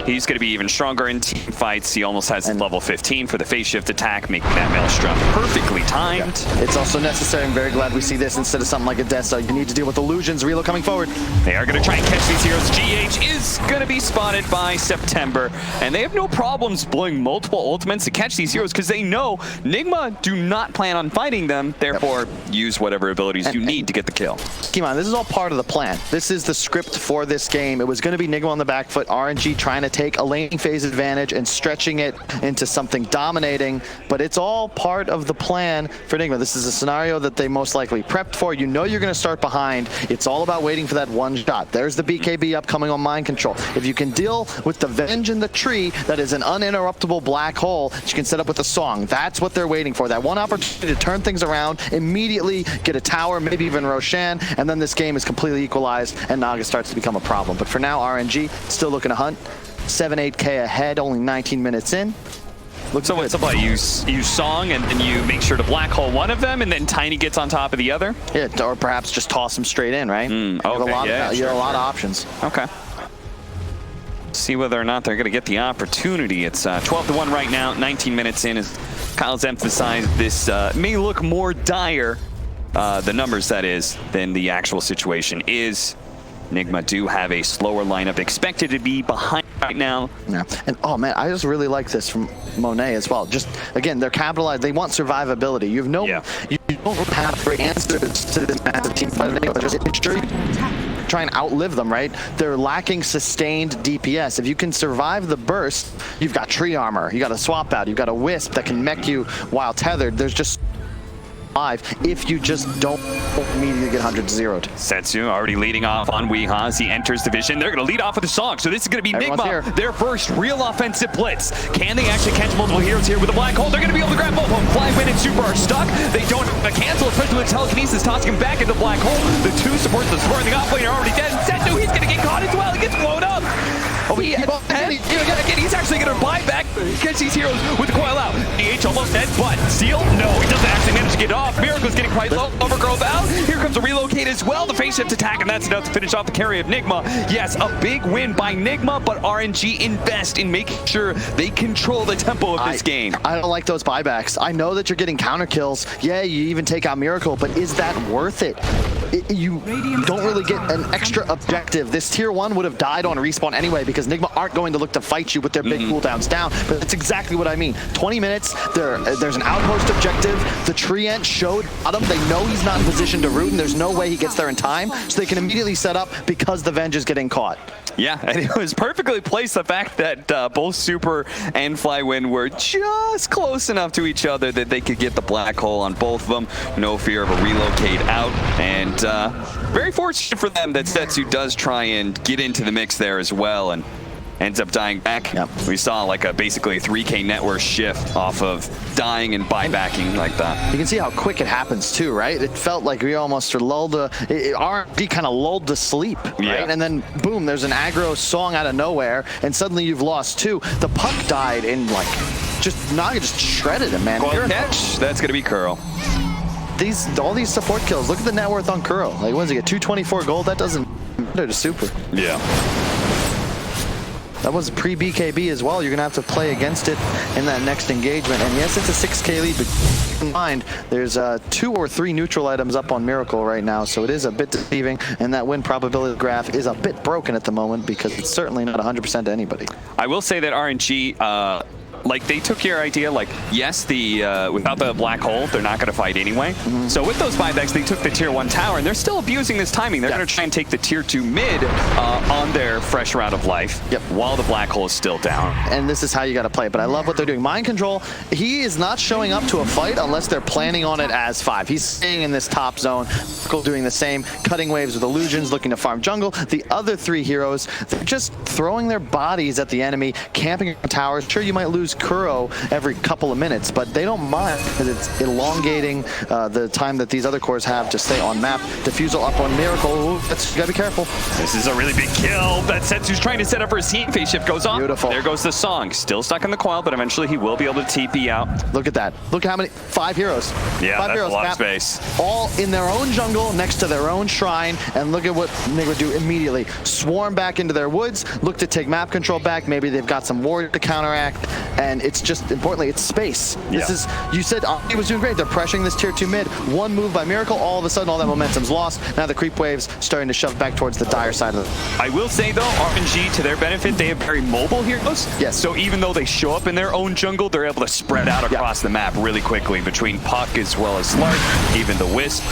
he's going to be even stronger in team fights. He almost has level 15 for the phase shift attack, making that Maelstrom perfectly timed. It's also necessary. I'm very glad we see this instead of something like a Dessa. You need to deal with illusions. Relo coming forward. They are going to try and catch these heroes. GH is going to be spotted by September, and they have no problems blowing multiple ultimates to catch these heroes because they know NIGMA do not plan on fighting them. Therefore, use whatever abilities you need to get the kill. Keep on, this is all part of the plan. This is the script for this game. It was going to be NIGMA on the back foot, RNG trying to take a laning phase advantage and stretching it into something dominating, but it's all part of the plan for NIGMA. This is a scenario that they most likely prepped for. You know you're going to start behind. It's all about waiting for that one shot. There's the BKB upcoming on mind control. If you can deal with the Venge in the tree, that is an uninterruptible black hole that you can set up with a song. That's what they're waiting for. That one opportunity to turn things around, immediately get a tower, maybe even Roshan, and then this game is completely equalized and Naga starts to become a problem. But for now, RNG still looking to hunt. 7-8K ahead, only 19 minutes in. So what's up? You use Song, and then you make sure to black hole one of them, and then Tiny gets on top of the other? Yeah, or perhaps just toss them straight in, right? You have a lot of options. Okay. See whether or not they're going to get the opportunity. It's 12-1 right now, 19 minutes in. As Kyle's emphasized, this may look more dire, the numbers that is, than the actual situation is. NIGMA do have a slower lineup expected to be behind right now. Yeah, and oh man, I just really like this from Monet as well. Just again, they're capitalized. They want survivability. You have no, you don't have great answers to this massive team fight. Just sure try and outlive them, right? They're lacking sustained DPS. If you can survive the burst, you've got tree armor, you got a swap out, you've got a wisp that can mech you while tethered. There's just if you just don't immediately get 100-0'd. Setsu already leading off on Weeha as he enters the vision. They're going to lead off with the Song, so this is going to be NIGMA, their first real offensive blitz. Can they actually catch multiple heroes here with a black hole? They're going to be able to grab both of them. Fly, Win, and Super are stuck. They don't cancel, especially with telekinesis tossing him back into the black hole. The two supports the supporting the off lane are already dead. Setsu, he's going to get caught as well. He gets blown up. Oh, he's actually going to buy back, catch these heroes with the coil out. DH almost dead, but Steel, no, he doesn't actually manage to get off. Miracle's getting quite low, Overgrowth out. Here comes a relocate as well, the face shift attack, and that's enough to finish off the carry of NIGMA. Yes, a big win by NIGMA, but RNG invest in making sure they control the tempo of this game. I don't like those buybacks. I know that you're getting counter kills. Yeah, you even take out Miracle, but is that worth it? You don't really get an extra objective. This tier 1 would have died on respawn anyway because NIGMA aren't going to look to fight you with their big cooldowns down. But that's exactly what I mean. 20 minutes, there's an outpost objective. The Treant showed bottom. They know he's not in position to root, and there's no way he gets there in time. So they can immediately set up because the Venge is getting caught. Yeah, and it was perfectly placed, the fact that both Super and Flywin were just close enough to each other that they could get the black hole on both of them. No fear of a relocate out, and very fortunate for them that Setsu does try and get into the mix there as well, and ends up dying back. Yep. We saw like basically a 3K net worth shift off of dying and buybacking like that. You can see how quick it happens too, right? It felt like we almost were lulled RNG kind of lulled to sleep, right? And then boom, there's an aggro Song out of nowhere, and suddenly you've lost 2. The puck died in like, Naga just shredded him, man. Catch, that's gonna be Curl. All these support kills, look at the net worth on Curl. Like, what does he get, 224 gold? That doesn't matter to Super. Yeah. That was pre-BKB as well. You're going to have to play against it in that next engagement. And yes, it's a 6K lead, but keep in mind, there's 2 or 3 neutral items up on Miracle right now, so it is a bit deceiving, and that win probability graph is a bit broken at the moment because it's certainly not 100% to anybody. I will say that RNG, like, they took your idea, like, yes, without the black hole, they're not going to fight anyway. So with those buybacks, they took the tier 1 tower, and they're still abusing this timing. They're going to try and take the tier 2 mid on their fresh round of life while the black hole is still down. And this is how you got to play it, but I love what they're doing. Mind Control, he is not showing up to a fight unless they're planning on it as 5. He's staying in this top zone, doing the same, cutting waves with illusions, looking to farm jungle. The other 3 heroes, they're just throwing their bodies at the enemy, camping on towers. Sure, you might lose Kuro every couple of minutes, but they don't mind because it's elongating the time that these other cores have to stay on map. Diffusal up on Miracle. Ooh, you gotta be careful. This is a really big kill. That Setsu's trying to set up for his team. Phase shift goes on. Beautiful. There goes the Song. Still stuck in the coil, but eventually he will be able to TP out. Look at that. Look how many, 5 heroes. Yeah, 5 that's heroes, a lot of space. All in their own jungle next to their own shrine, and look at what they would do immediately. Swarm back into their woods, look to take map control back. Maybe they've got some ward to counteract, and it's just, importantly, it's space. This is, you said he was doing great. They're pressuring this tier 2 mid. One move by Miracle, all of a sudden all that momentum's lost. Now the creep waves starting to shove back towards the dire side of the... I will say though, RNG, to their benefit, they have very mobile heroes. Yes. So even though they show up in their own jungle, they're able to spread out across the map really quickly between Puck as well as Slark, even the Wisp.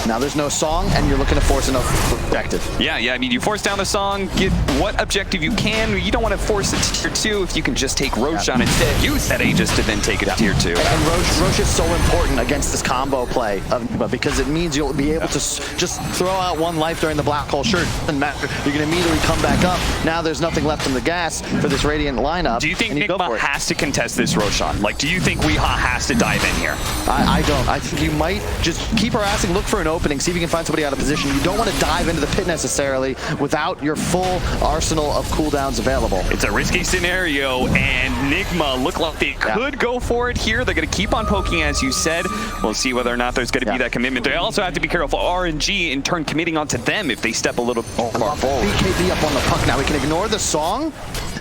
Now there's no Song, and you're looking to force enough objective. Yeah, I mean, you force down the Song, get what objective you can. You don't want to force it to tier 2 if you can just take Roshan instead. Use that Aegis to then take it to tier 2. And Roche is so important against this combo play because it means you'll be able to just throw out 1 life during the black hole. Sure, it doesn't matter. You can immediately come back up. Now there's nothing left in the gas for this Radiant lineup. Do you think NIGMA has to contest this Roshan? Like, do you think Weeha has to dive in here? I don't. I think you might just keep harassing, look for an opening, see if you can find somebody out of position. You don't want to dive into the pit necessarily without your full arsenal of cooldowns available. It's a risky scenario, and NIGMA NIGMA look like they could go for it here. They're going to keep on poking, as you said. We'll see whether or not there's going to be that commitment. They also have to be careful of RNG in turn committing onto them if they step a little more forward. BKB up on the puck now. We can ignore the song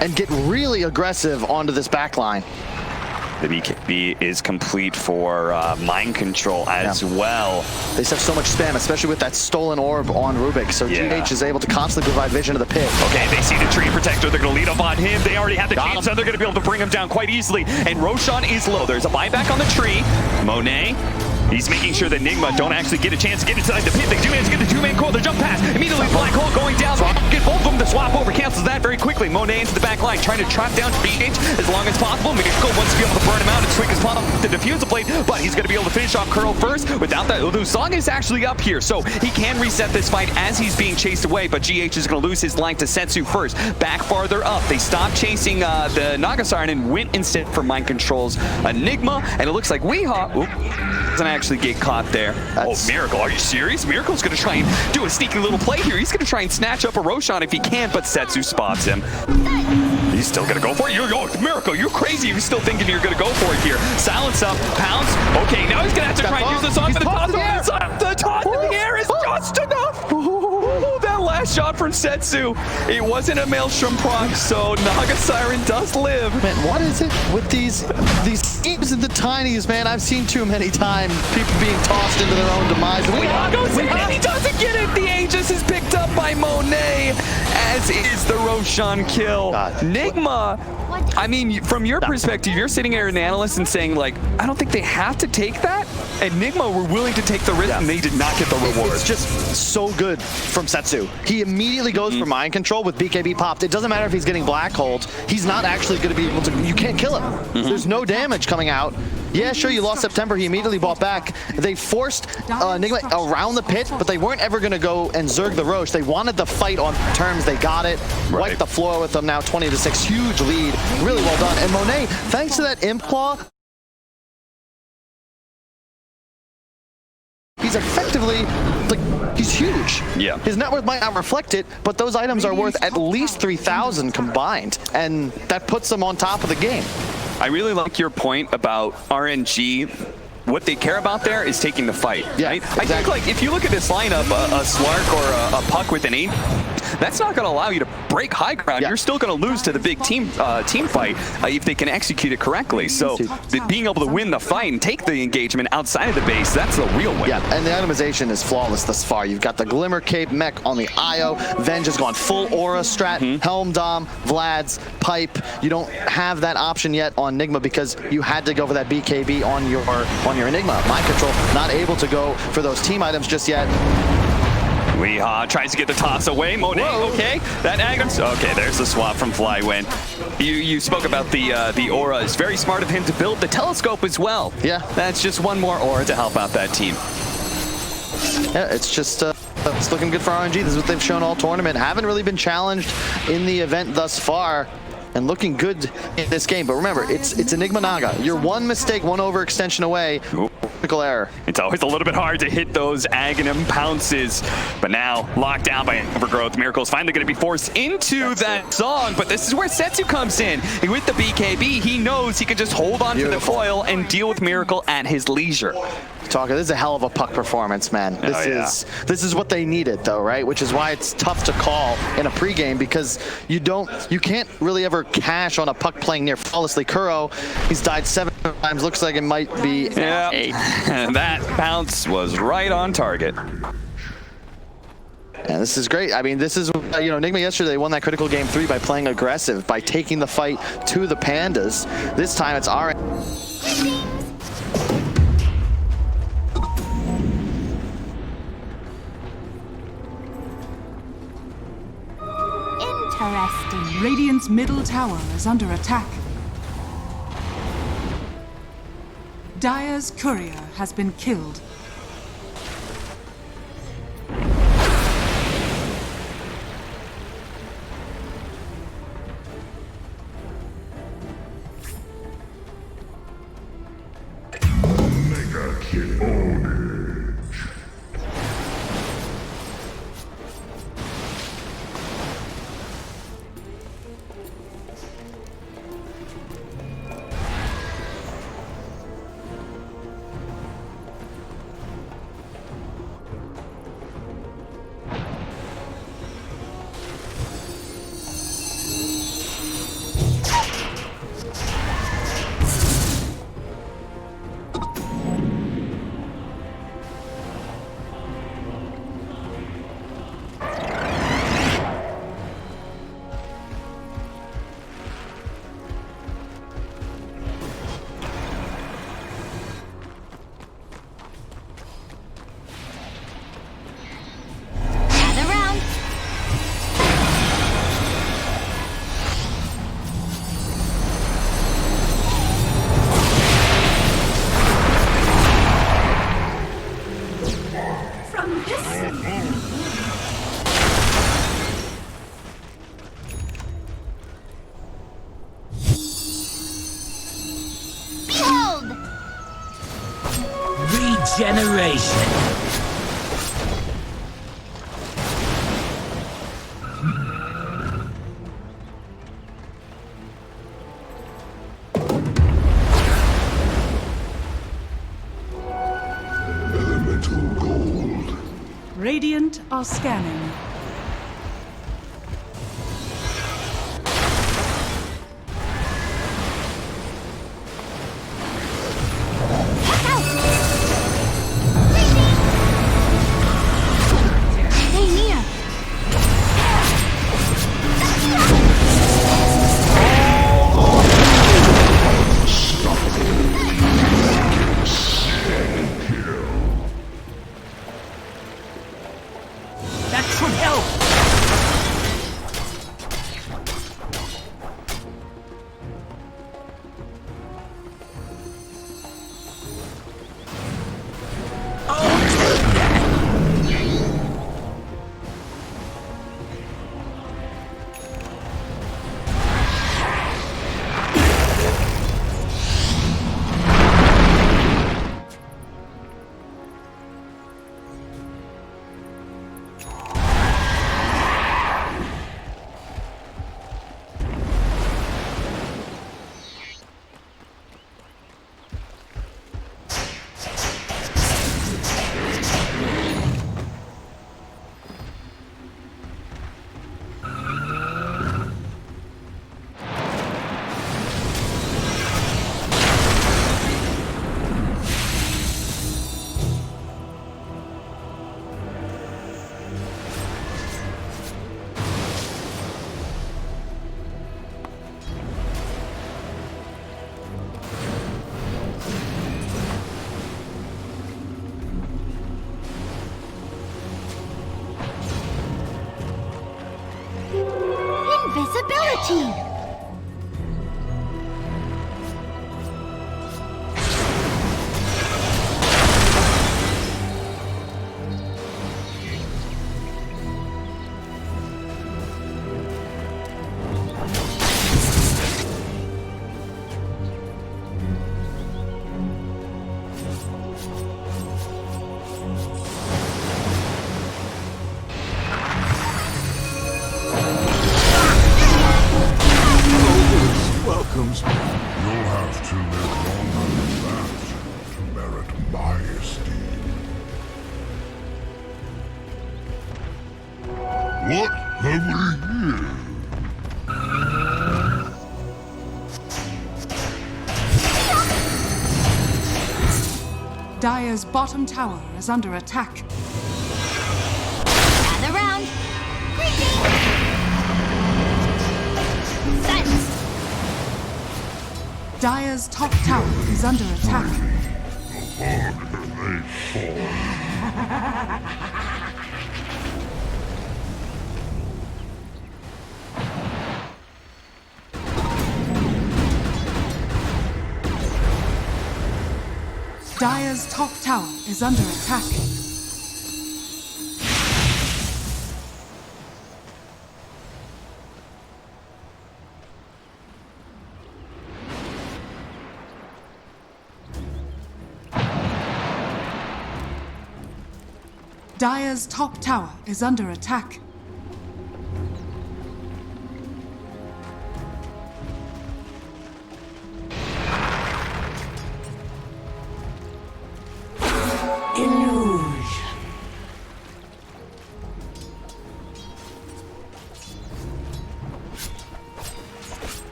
and get really aggressive onto this back line. The BKB is complete for mind control as well. They just have so much spam, especially with that stolen orb on Rubik. So GH is able to constantly provide vision to the pit. Okay, they see the tree protector. They're going to lead up on him. They already have the chain, so they're going to be able to bring him down quite easily. And Roshan is low. There's a buyback on the tree. Monet. He's making sure that NIGMA don't actually get a chance to get inside the pit. They do manage to get the two-man core. The jump pass. Immediately black hole going down. Get both of them. The swap over cancels that very quickly. Monet into the back line, trying to trap down BH as long as possible. Miracle wants to be able to burn him out as quick as possible to defuse the blade, but he's going to be able to finish off Curl first. Without that, Song is actually up here, so he can reset this fight as he's being chased away, but GH is going to lose his line to Setsu first. Back farther up. They stopped chasing the Naga Siren and went instead for mind controls NIGMA, and it looks like Weehaw doesn't actually get caught there. Oh, Miracle, are you serious? Miracle's going to try and do a sneaky little play here. He's going to try and snatch up a Roshan if he can, but Setsu spots him. He's still going to go for it. Miracle, you're crazy. You're still thinking you're going to go for it here. Silence up, pounce. Okay, now he's going to have to try and use the song, but the toss in the air is just enough. That last shot from Setsu. It wasn't a Maelstrom proc, so Naga Siren does live. Man, what is it with these teams in the tinies, man? I've seen too many times people being tossed into their own demise. Weehaw goes in and he doesn't get it. The Aegis is picked up by Monet, as is the Roshan kill. NIGMA, I mean, from your perspective, you're sitting here as an analyst and saying, like, I don't think they have to take that. And NIGMA were willing to take the risk, and they did not get the reward. It's just so good from Setsu. He immediately goes for mind control with BKB popped. It doesn't matter if he's getting black holed. He's not actually going to be able to. You can't kill him. There's no damage coming out. Yeah, sure, you lost September. He immediately bought back. They forced NIGMA around the pit, but they weren't ever going to go and Zerg the Roche. They wanted the fight on terms. They got it. Wiped the floor with them now, 20-6. Huge lead. Really well done. And Monet, thanks to that Imp Claw, he's effectively, like, he's huge. Yeah. His net worth might not reflect it, but those items are worth at least 3,000 combined, and that puts them on top of the game. I really like your point about RNG. What they care about there is taking the fight. Yeah, right? I think, like, if you look at this lineup, a Slark or a Puck with an 8, that's not going to allow you to break high ground. You're still going to lose to the big team fight if they can execute it correctly. So being able to win the fight and take the engagement outside of the base, that's the real win. Yeah, and the itemization is flawless thus far. You've got the Glimmer Cape mech on the IO. Venge has gone full aura strat. Helm Dom, Vlad's, Pipe. You don't have that option yet on NIGMA because you had to go for that BKB on your Enigma. Mind control, not able to go for those team items just yet. Weehaw tries to get the toss away. Monet, okay. That Agnes, okay, there's the swap from Flywin. You spoke about the aura. It's very smart of him to build the telescope as well. Yeah. That's just one more aura to help out that team. Yeah, it's just it's looking good for RNG. This is what they've shown all tournament. Haven't really been challenged in the event thus far. And looking good in this game. But remember, it's Enigma Naga. You're one mistake, one overextension away. Critical error. It's always a little bit hard to hit those Aghanim pounces. But now, locked down by Overgrowth, Miracle's finally going to be forced into that song. But this is where Setsu comes in. With the BKB, he knows he can just hold on to the foil and deal with Miracle at his leisure. Talker, this is a hell of a puck performance, man. This is what they needed, though, right? Which is why it's tough to call in a pregame because you can't really ever cash on a puck playing near flawlessly. Kuro, he's died 7 times. Looks like it might be 8. That bounce was right on target. And this is great. I mean, this is, NIGMA yesterday won that critical game 3 by playing aggressive, by taking the fight to the Pandas. This time it's RNG. Interesting. Radiant's middle tower is under attack. Dire's courier has been killed. Mega kill. generation. Elemental gold. Radiant are scanning. Invisibility! Welcomes me. You'll have to live longer than that to merit my esteem. What have we here? Dire's bottom tower is under attack. Gather round. Silence. Dire's top tower is under attack. Dire's top tower is under attack. Dire's top tower is under attack.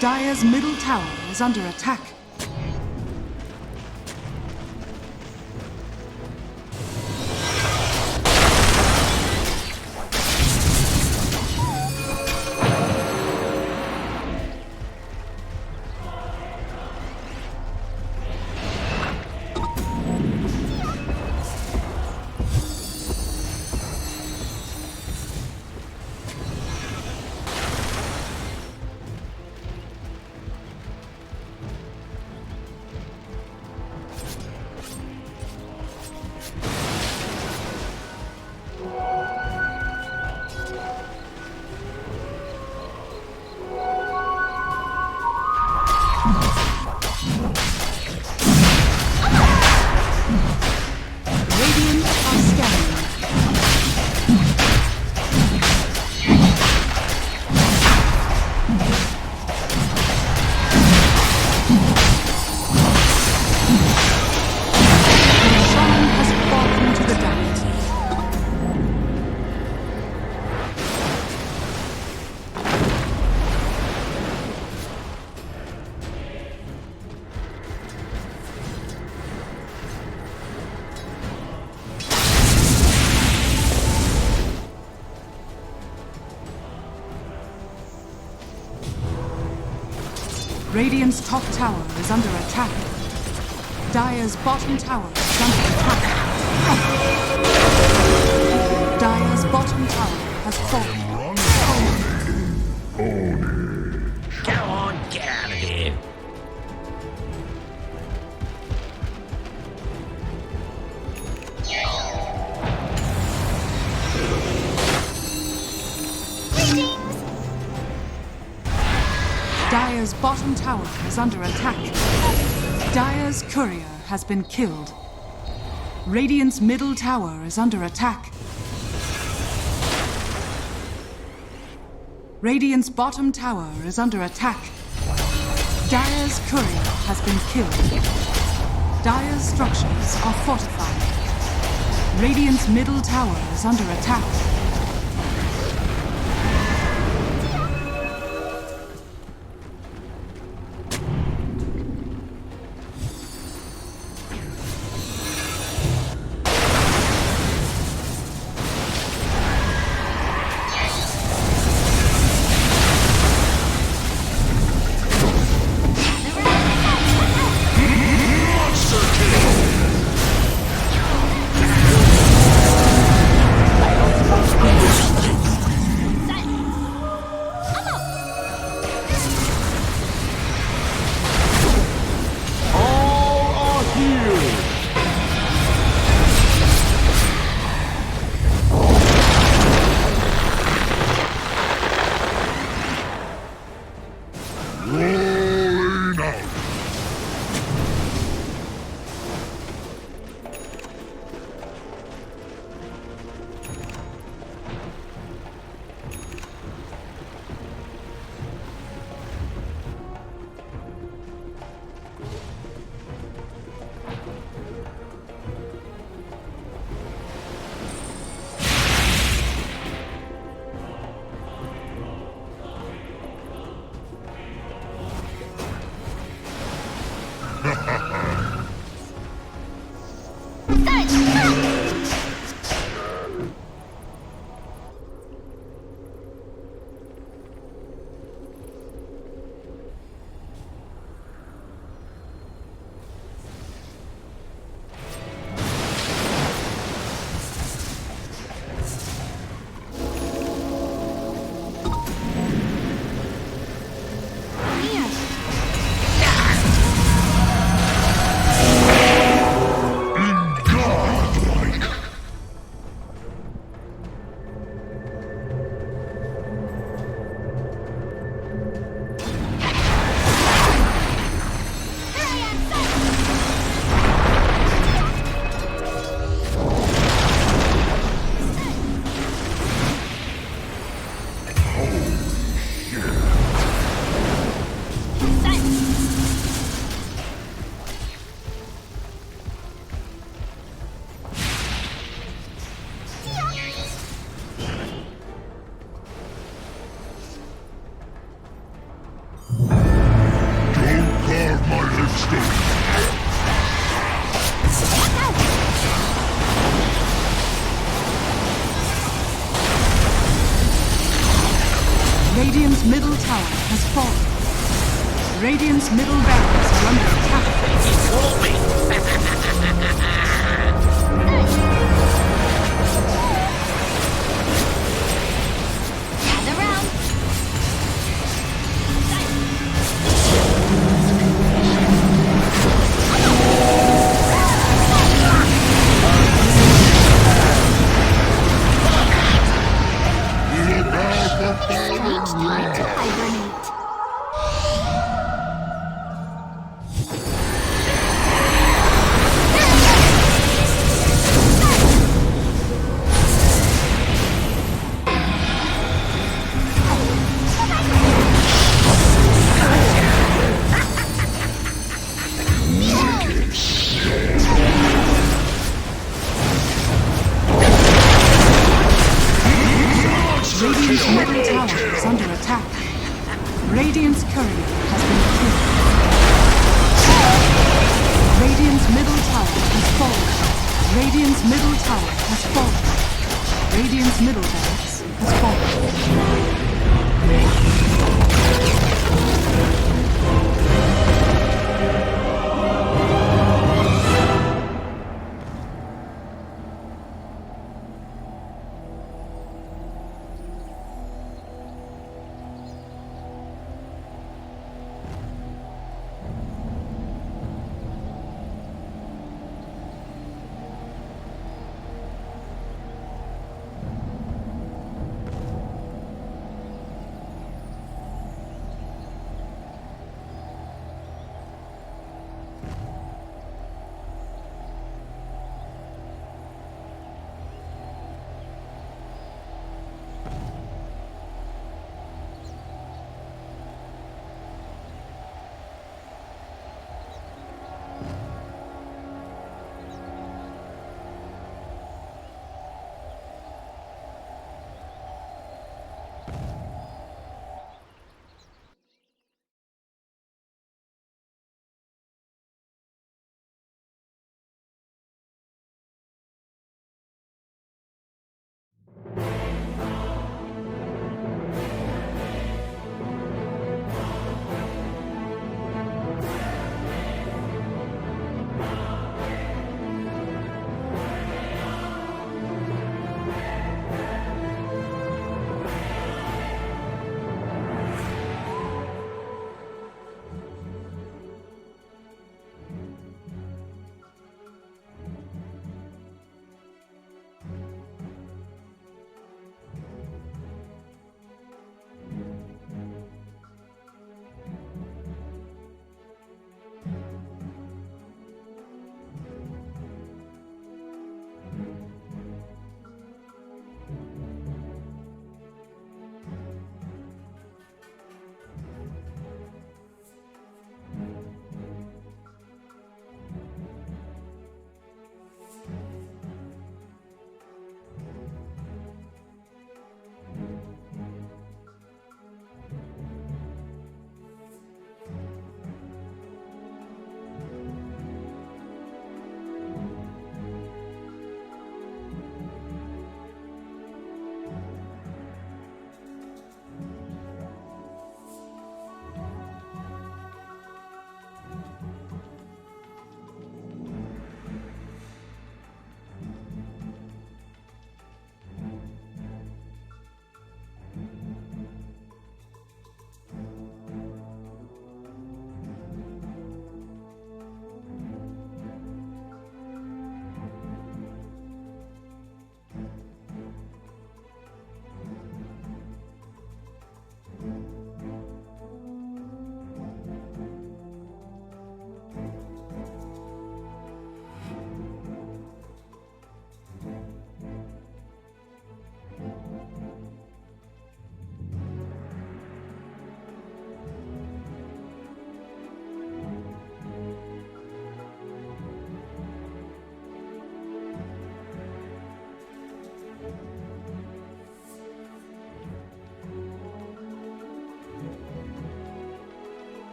Dire's middle tower is under attack. Shaman has fallen to the depths. Radiant's top tower is under attack. Dire's bottom tower is under attack. Dire's bottom tower has fallen. Come on, get out of here. Dire's bottom tower is under attack. Dire's courier has been killed. Radiant's middle tower is under attack. Radiant's bottom tower is under attack. Dire's courier has been killed. Dire's structures are fortified. Radiant's middle tower is under attack. Radiant's middle tower has fallen. Radiant's middle barracks are under attack. Gather round. Needs time to hibernate. Radiant's courier has been killed. Radiant's middle tower has fallen. Radiant's middle tower has fallen. Radiant's middle barracks has fallen.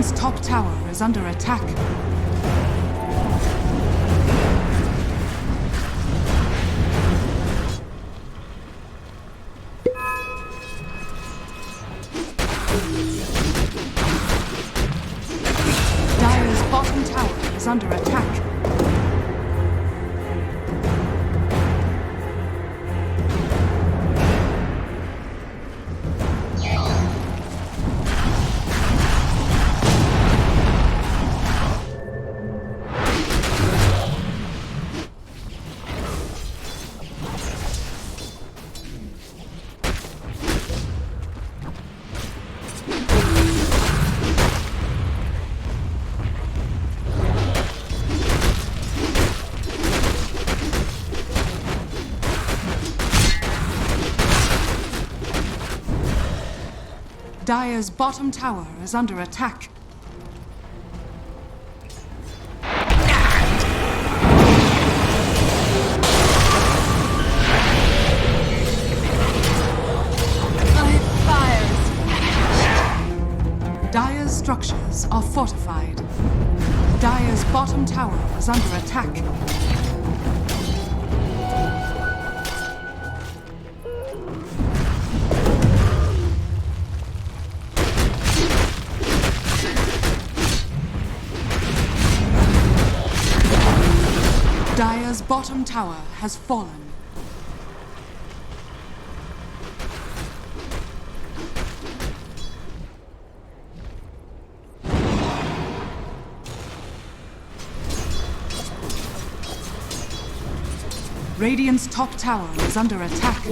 Radiant's top tower is under attack. Dire's bottom tower is under attack. Dire's bottom tower is under attack. Dire's structures are fortified. Dire's bottom tower is under attack. Dire's bottom tower has fallen. Radiant's top tower is under attack.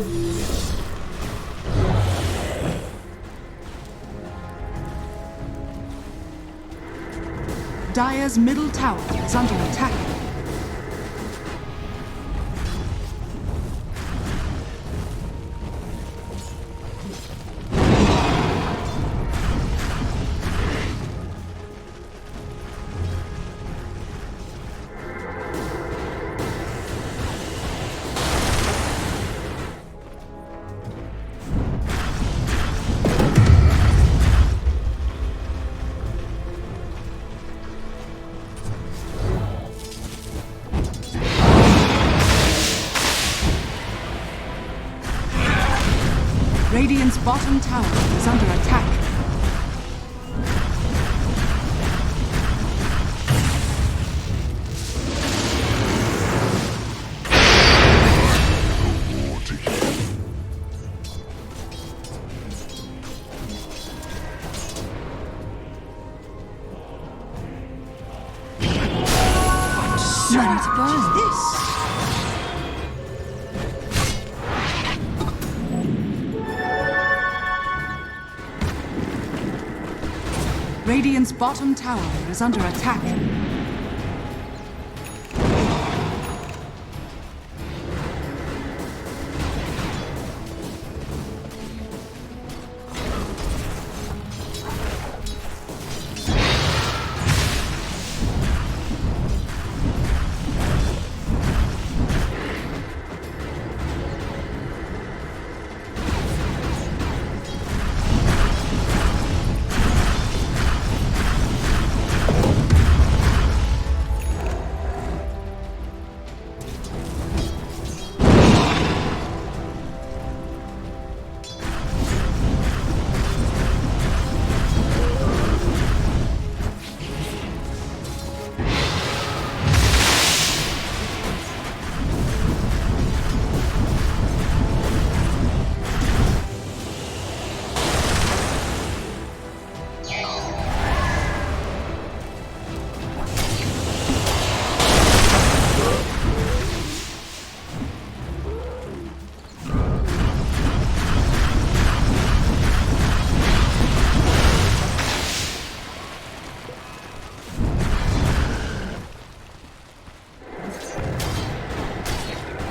Dire's middle tower is under attack. Radiant's bottom tower is under attack. Ready to burn. This. Radiant's bottom tower is under attack.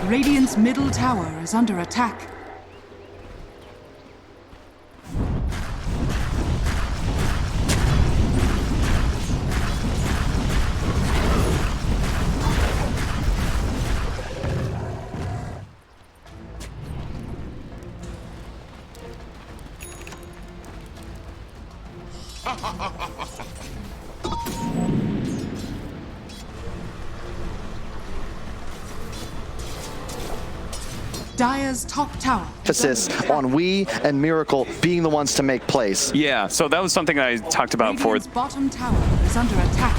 Radiant's middle tower is under attack. Dire's top tower. Emphasis on We and Miracle being the ones to make plays. Yeah, so that was something I talked about for. Radiant's bottom tower is under attack.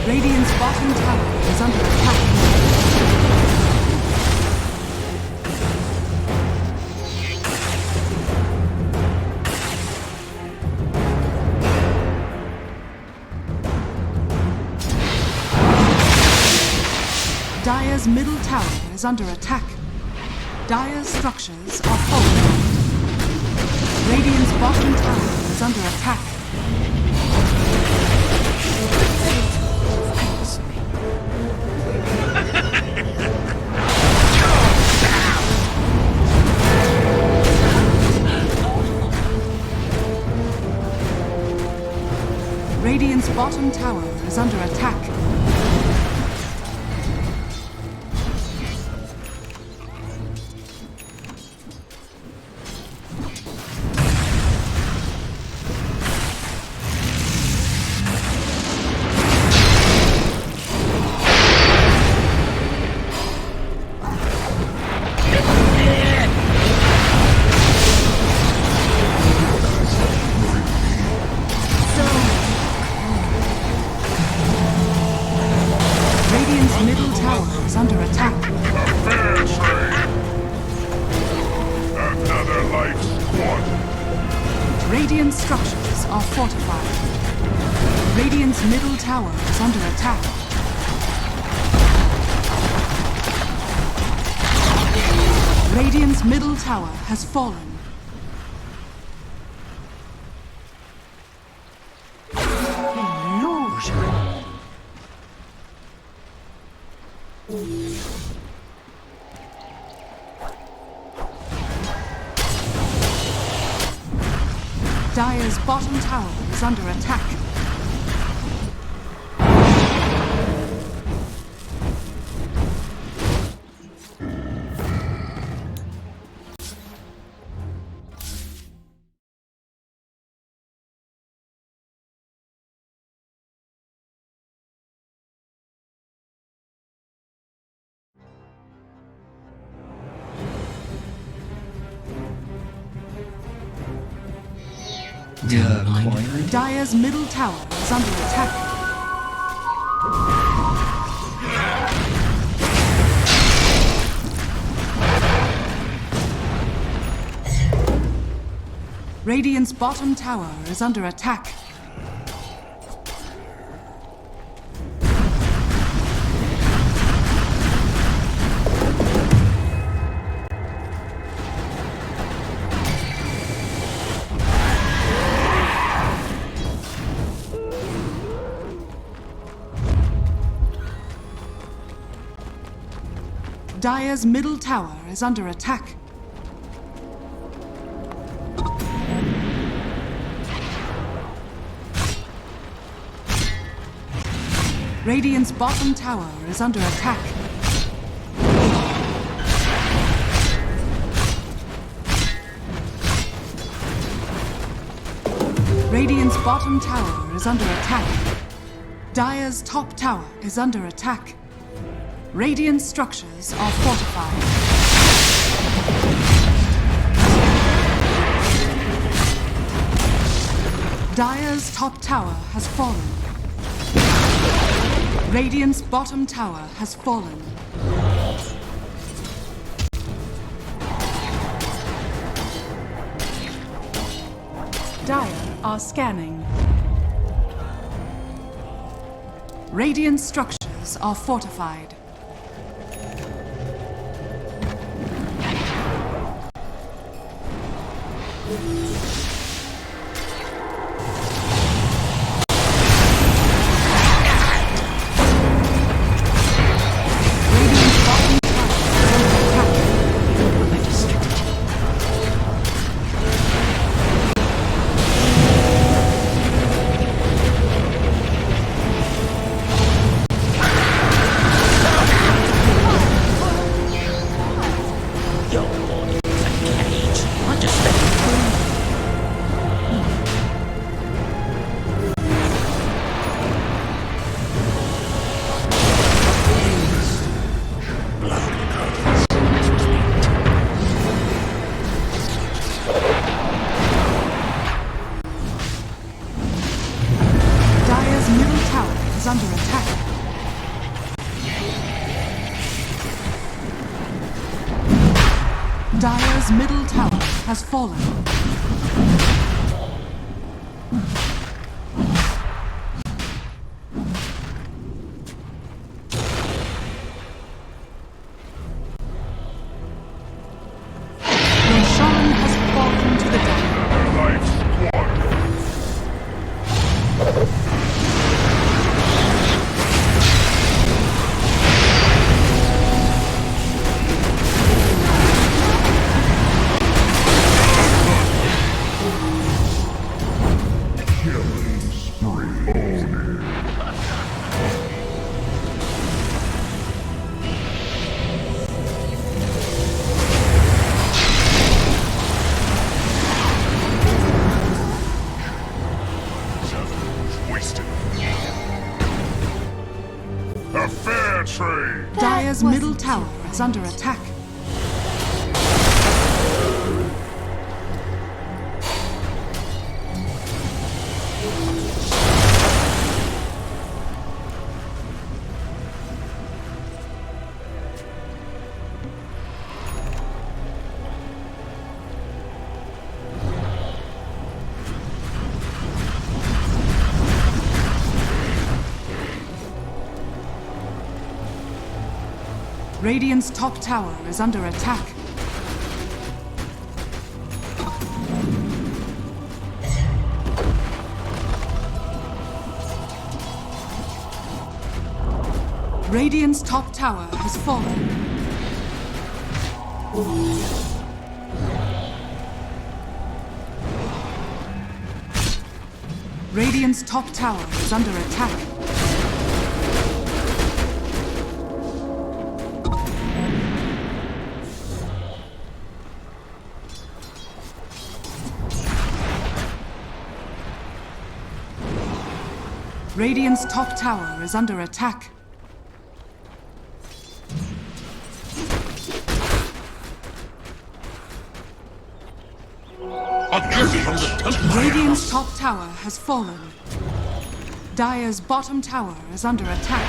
Radiant's bottom tower is under attack. Dire's middle tower is under attack. Dire's structures are falling. Radiant's bottom tower is under attack. Radiant's bottom tower is under attack. Radiant's middle tower is under attack. Another life squad. Radiant structures are fortified. Radiant's middle tower is under attack. Radiant's middle tower has fallen. Dire's bottom tower is under attack. Dire's middle tower is under attack. Radiant's bottom tower is under attack. Dire's middle tower is under attack. Radiant's bottom tower is under attack. Radiant's bottom tower is under attack. Dire's top tower is under attack. Radiant structures are fortified. Dire's top tower has fallen. Radiant's bottom tower has fallen. Dire are scanning. Radiant structures are fortified. Dire's middle tower has fallen. Roshan has fallen to the death. Life squad. Killing spree. Wasted. A fair trade. Dire's middle tower is under attack. Radiant's top tower is under attack. Radiant's top tower has fallen. Radiant's top tower is under attack. Radiant's top tower is under attack. A gift from the temple. Radiant's top tower has fallen. Dire's bottom tower is under attack.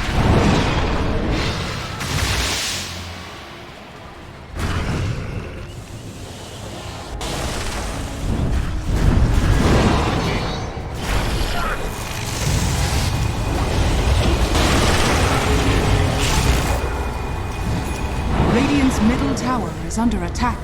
Radiant's middle tower is under attack.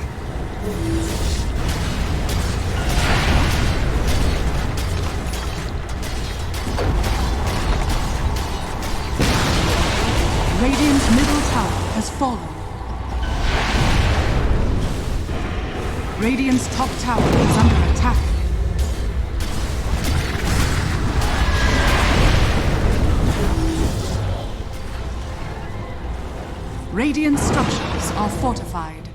Radiant's middle tower has fallen. Radiant's top tower is under attack. Radiant structures are fortified.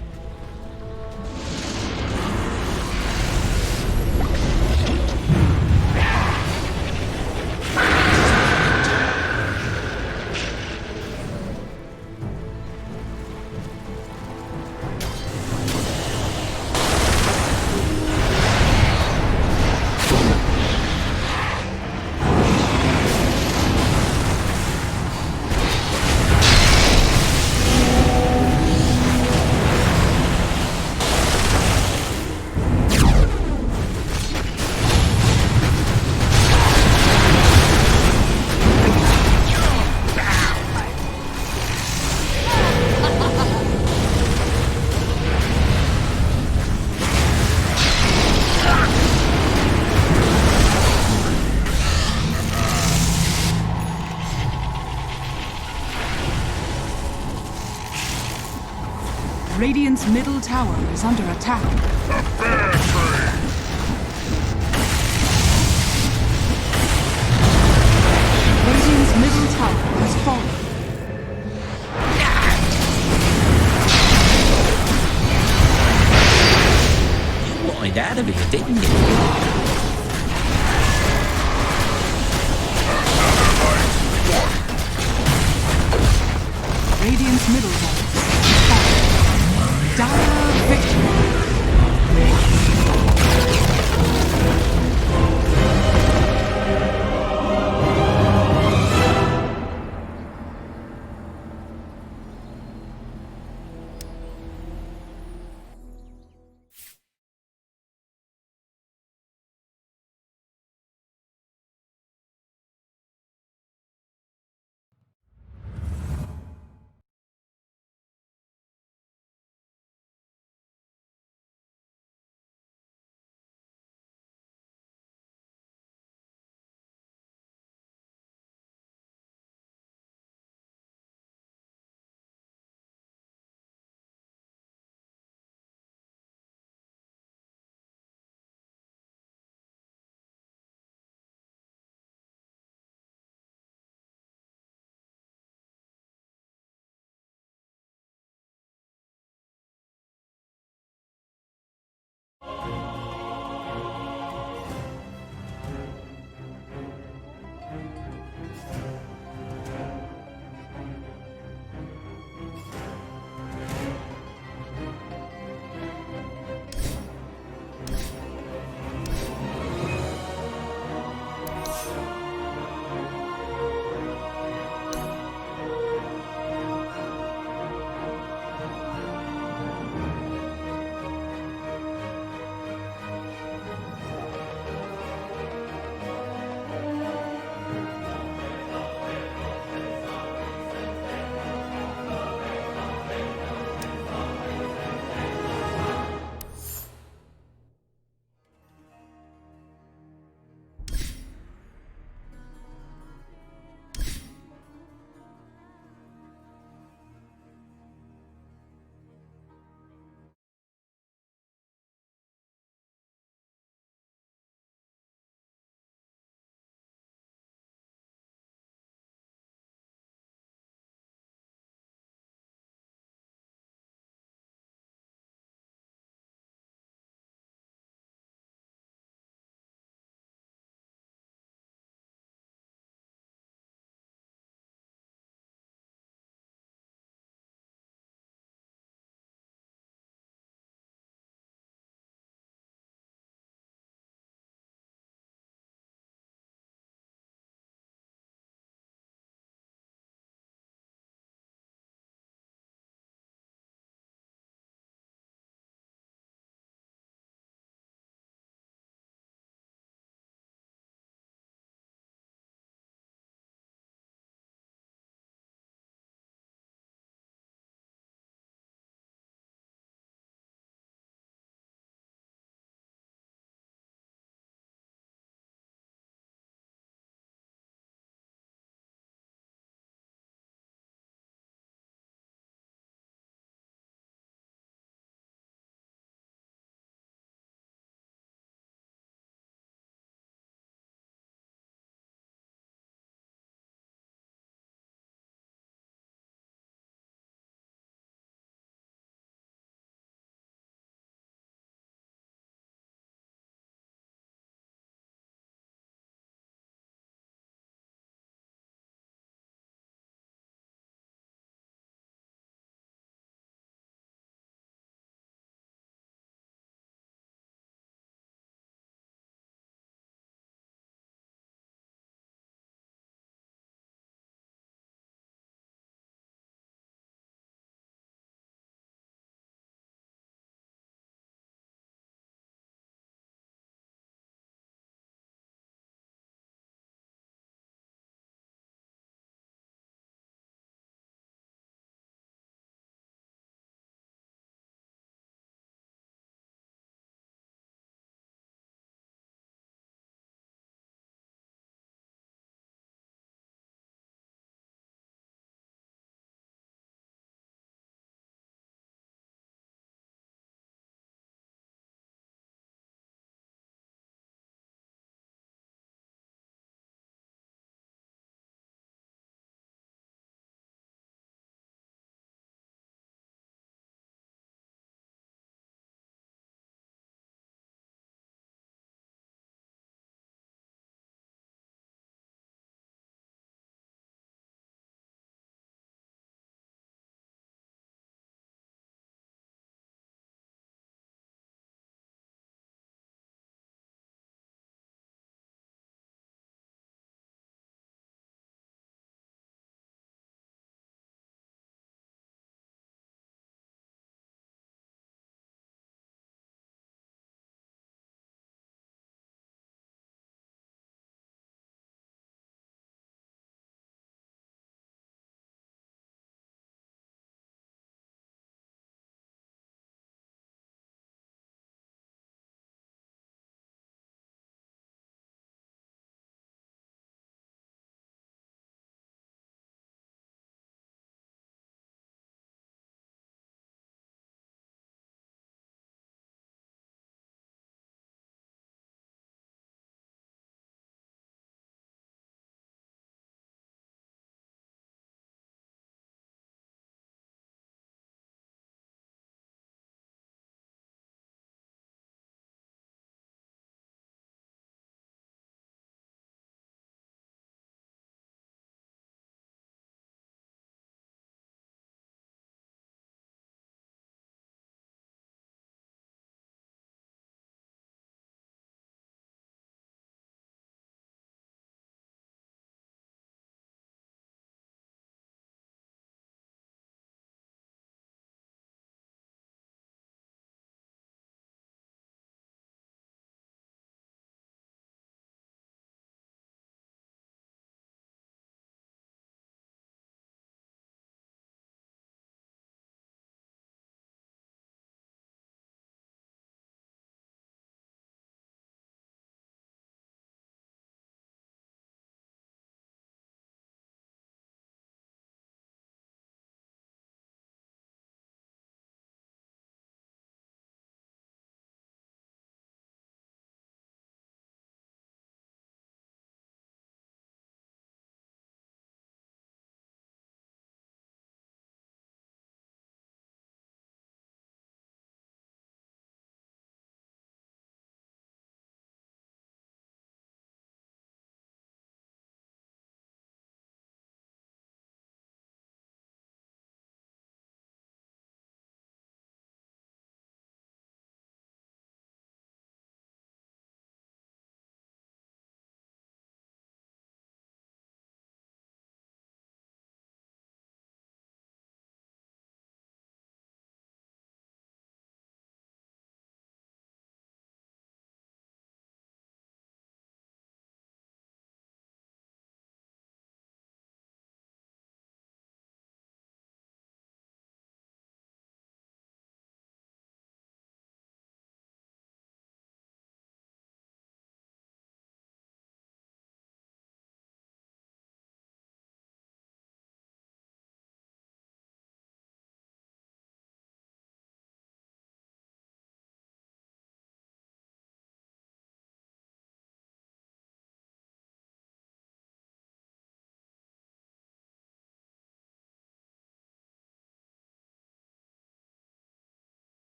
Radiant's middle tower is under attack. A fair trade. Radiant's middle tower has fallen. You wanted out of here, didn't you? Radiant's middle tower has fallen. Dire victory.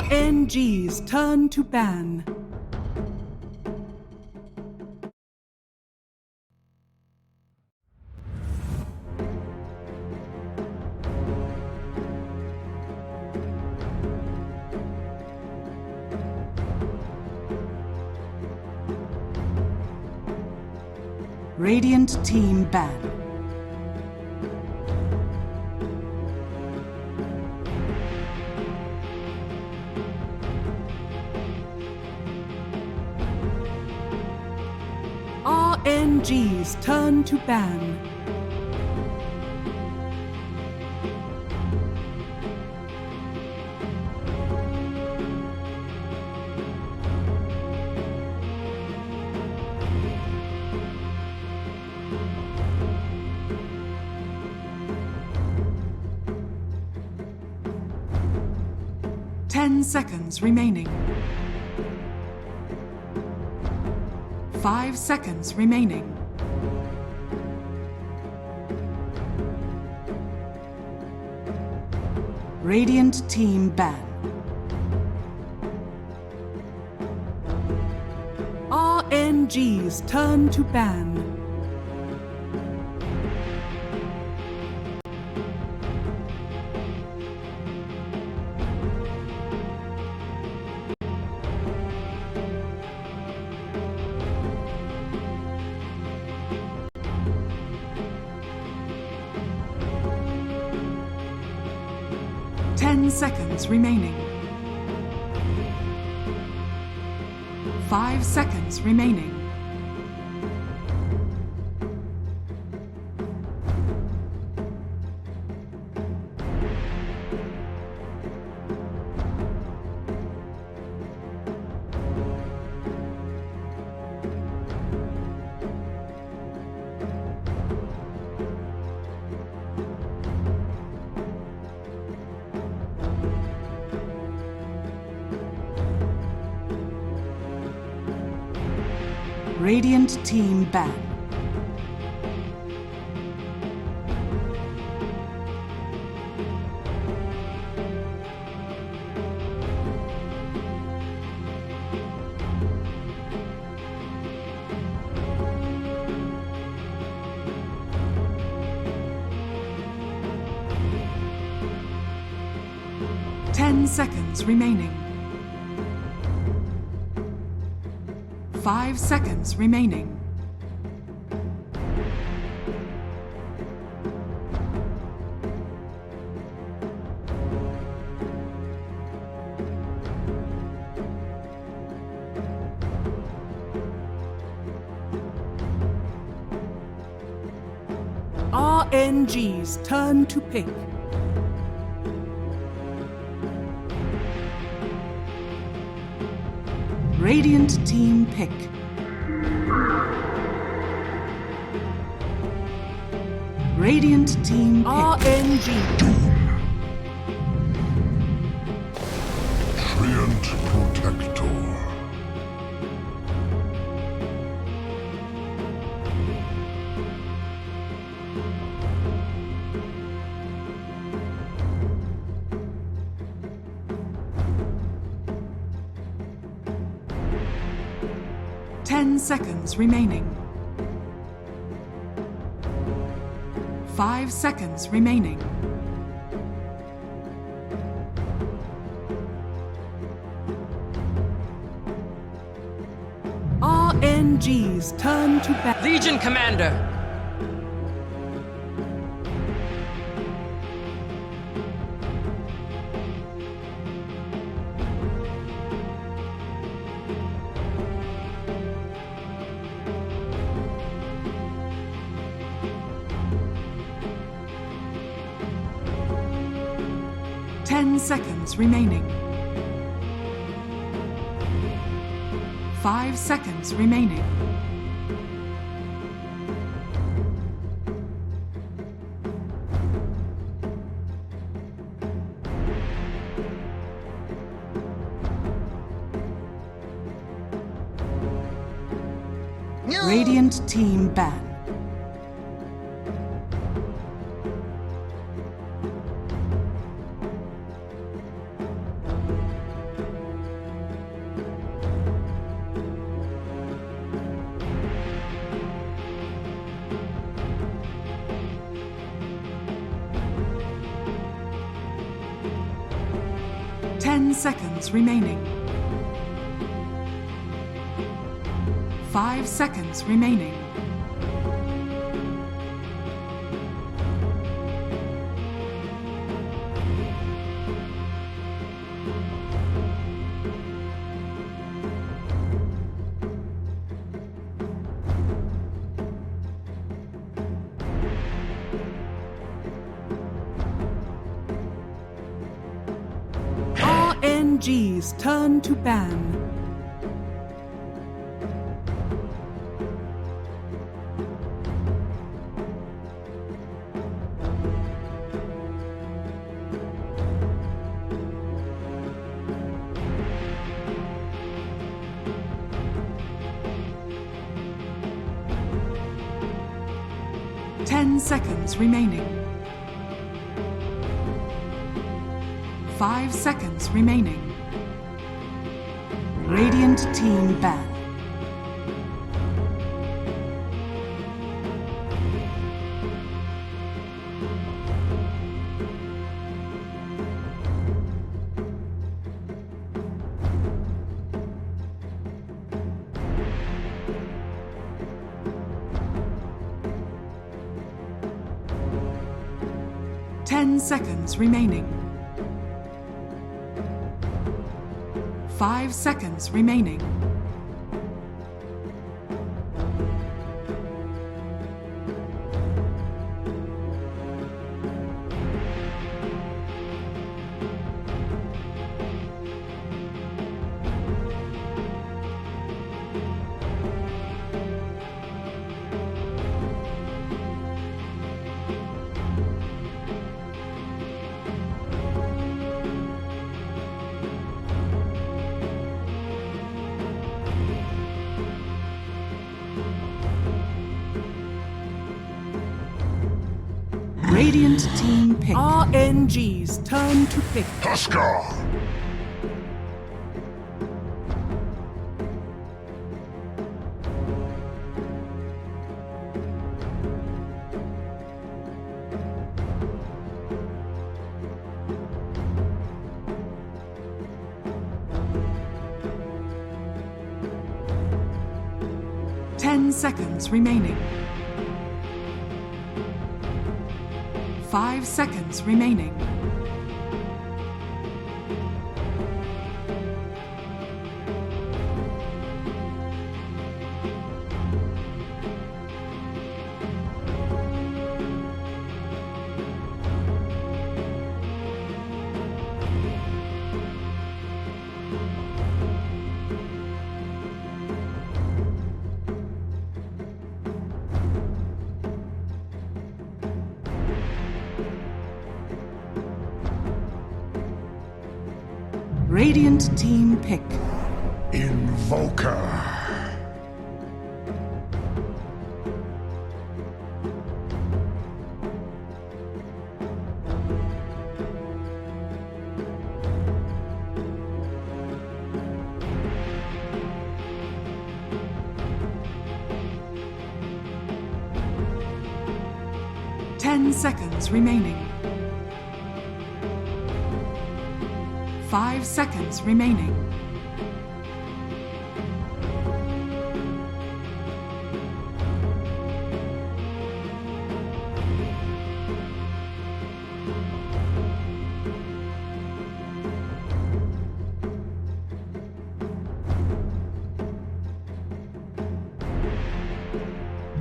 RNG's turn to ban. Radiant team ban. RNG's turn to ban. Seconds remaining. 5 seconds remaining. Radiant team ban. RNG's turn to ban. Seconds remaining. 5 seconds remaining. Radiant team ban. Seconds remaining. 5 seconds remaining. RNG's turn to pick. Radiant team pick. Radiant team pick. RNG. Treant Protector. Seconds remaining. 5 seconds remaining. RNG's turn to bat. Legion Commander. Seconds remaining. 5 seconds remaining. Radiant team ban. 10 seconds remaining. 5 seconds remaining. RNG's turn to ban. Ten seconds remaining. 5 seconds remaining. Radiant team ban. Ten seconds remaining. 5 seconds remaining. Radiant team pick. RNG's turn to pick. Tusker! 10 seconds remaining. 5 seconds remaining. Radiant team pick. Invoker. Ten seconds remaining. 5 seconds remaining.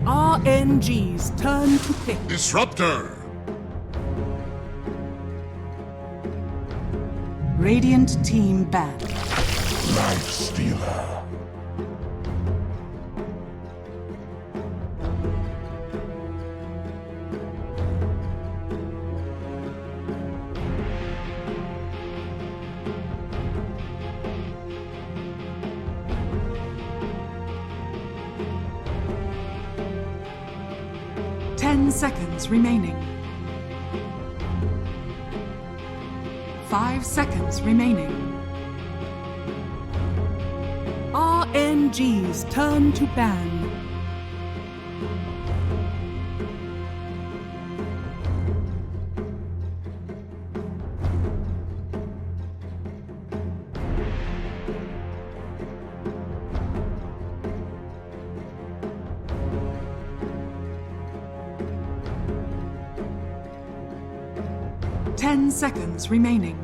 RNG's turn to pick. Disruptor. Radiant team ban. Life Stealer. Ten seconds remaining. 5 seconds remaining. RNG's turn to ban. 10 seconds remaining.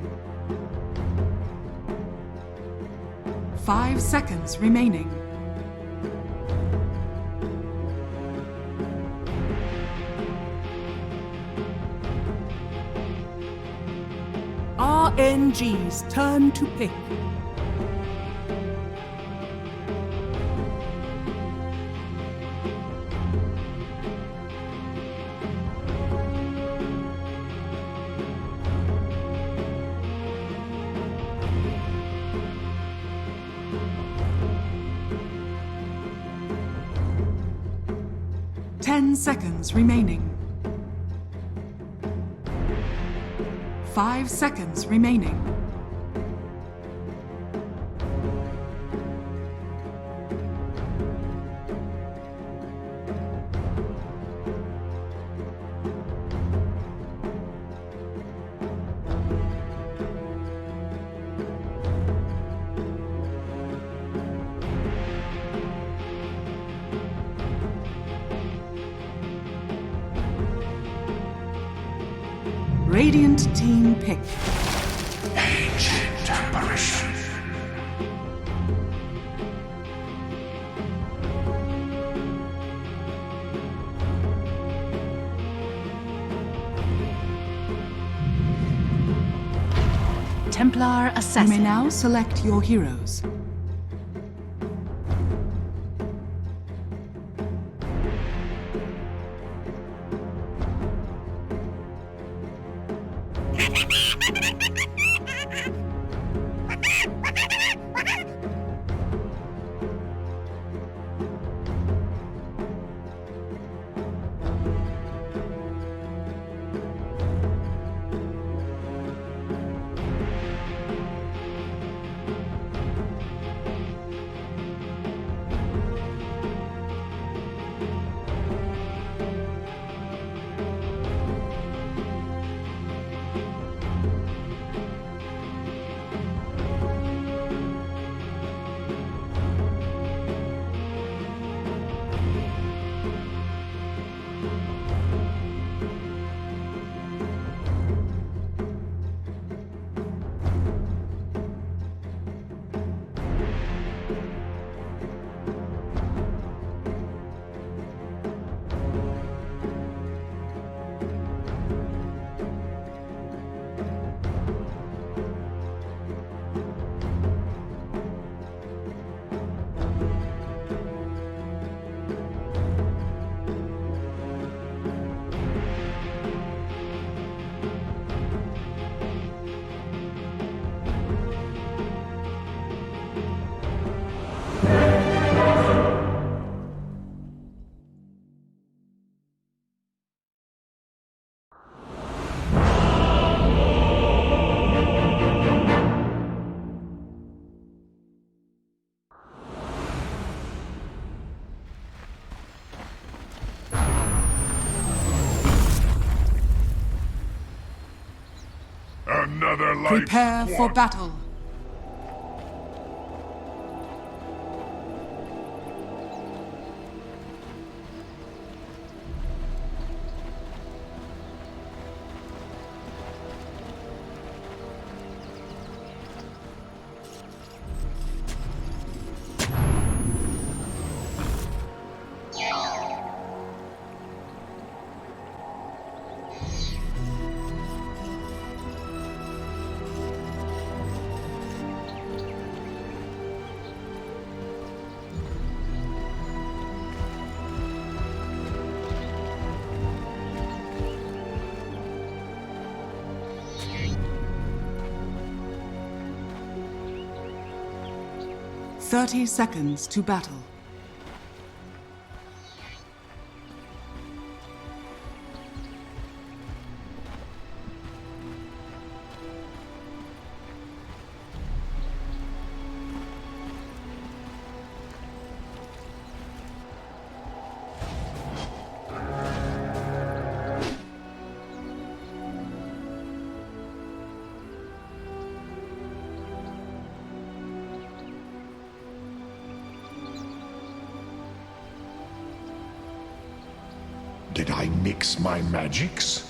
5 seconds remaining. RNG's turn to pick. Seconds remaining. 5 seconds remaining. Radiant team pick. Ancient apparition. Templar Assassin. You may now select your heroes. Another life. Prepare for battle. Thirty seconds to battle. Did I mix my magics?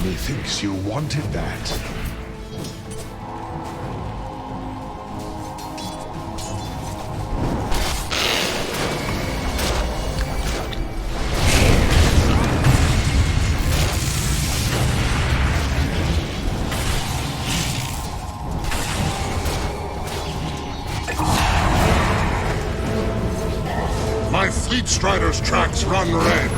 Methinks you wanted that. My Fleet Strider's tracks run red.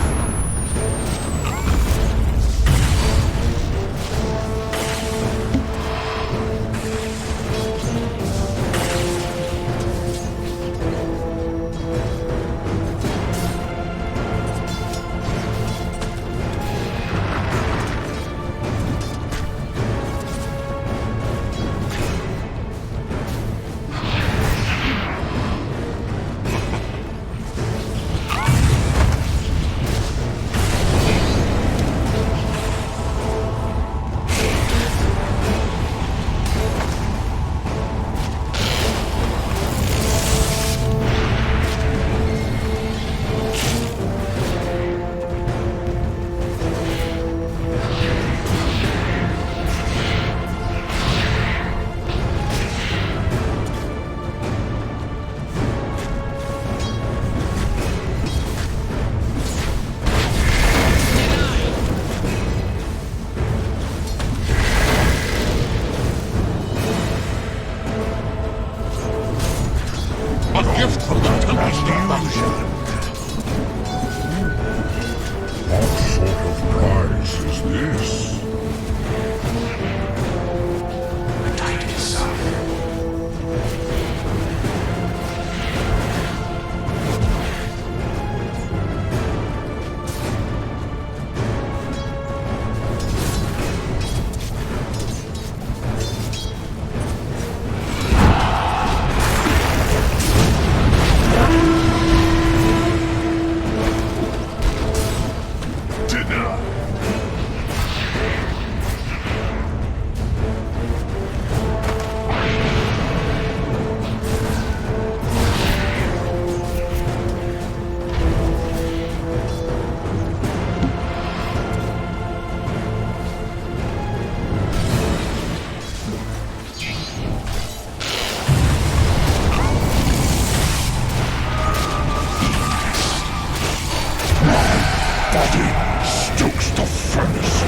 A gift from the Tempest Illusion. What sort of prize is this? The Titan's stokes the furnace.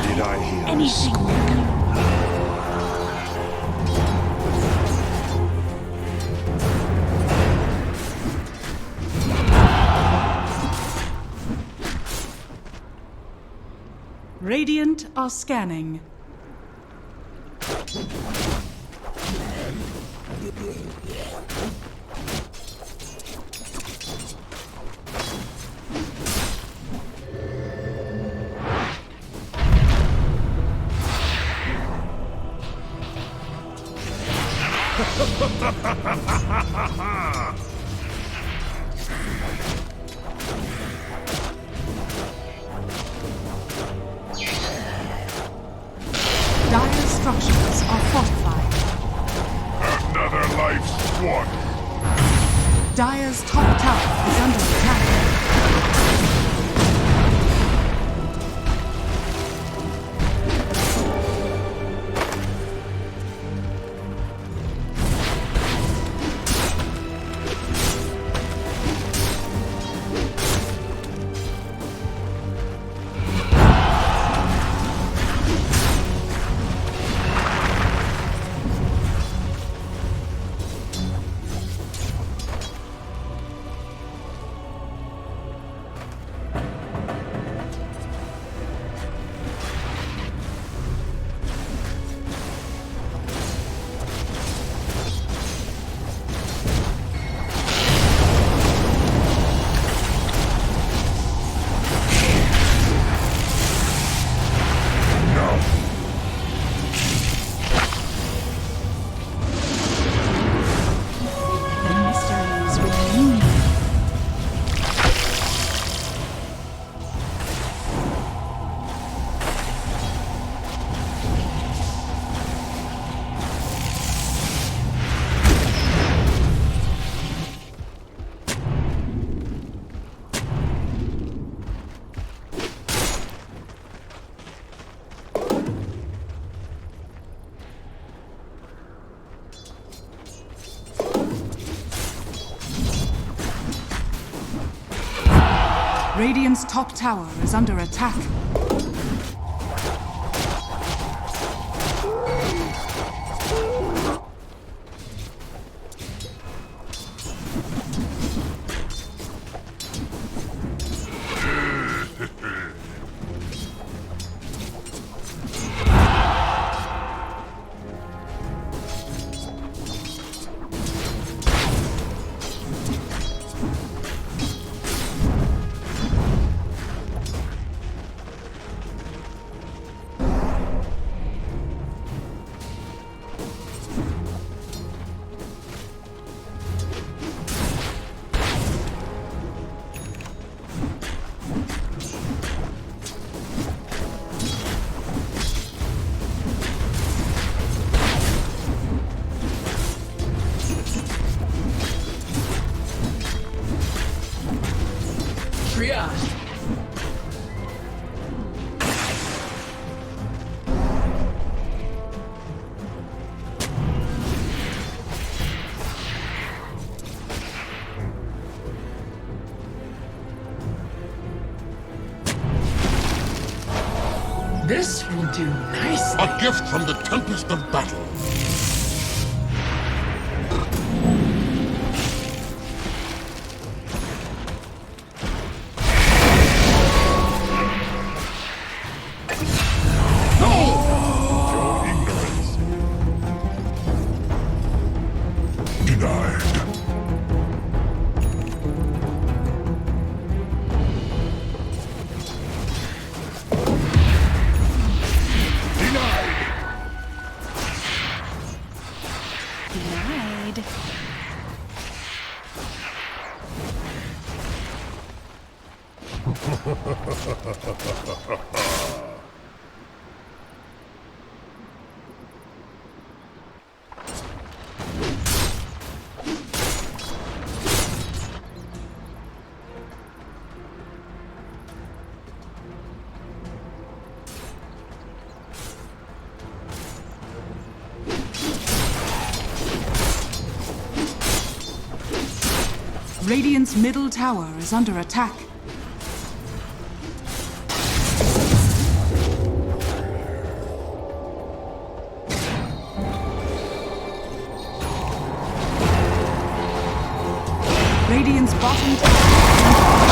Did I hear Anything. Radiant are scanning. Dire structures are fortified. Another life's won. Dire's top tower is under attack. Radiant's top tower is under attack. This will do nicely. A gift from the Tempest of Battle. Your ignorance. Denied. Denied. Radiant's middle tower is under attack. Radiant's bottom tower is under attack.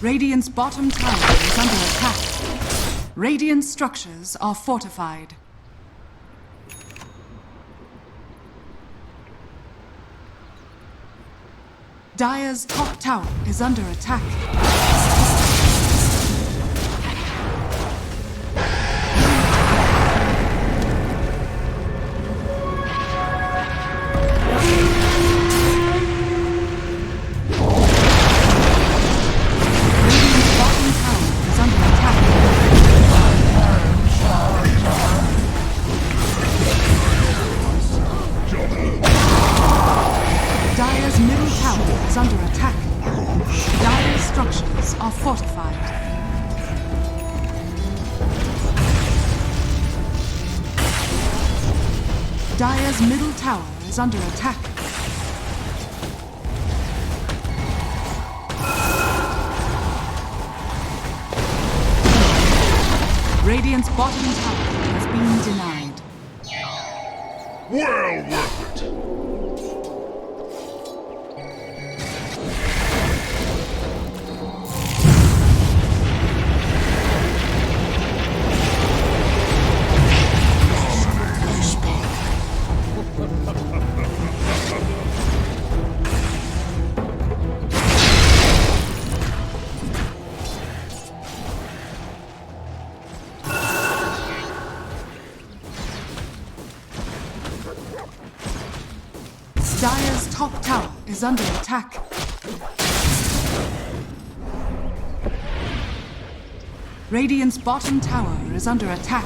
Radiant's bottom tower is under attack. Radiant structures are fortified. Dire's top tower is under attack. Radiant's bottom tower is under attack. Dire's middle tower is under attack. Dire's structures are fortified. Dire's middle tower is under attack. Radiant's bottom tower has been denied. Well worth it. Dire's top tower is under attack. Radiant's bottom tower is under attack.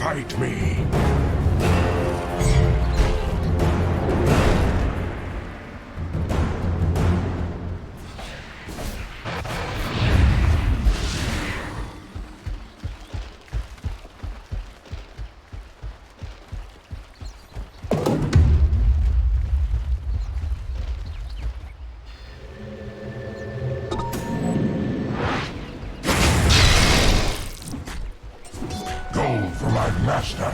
fight me. Go for my master.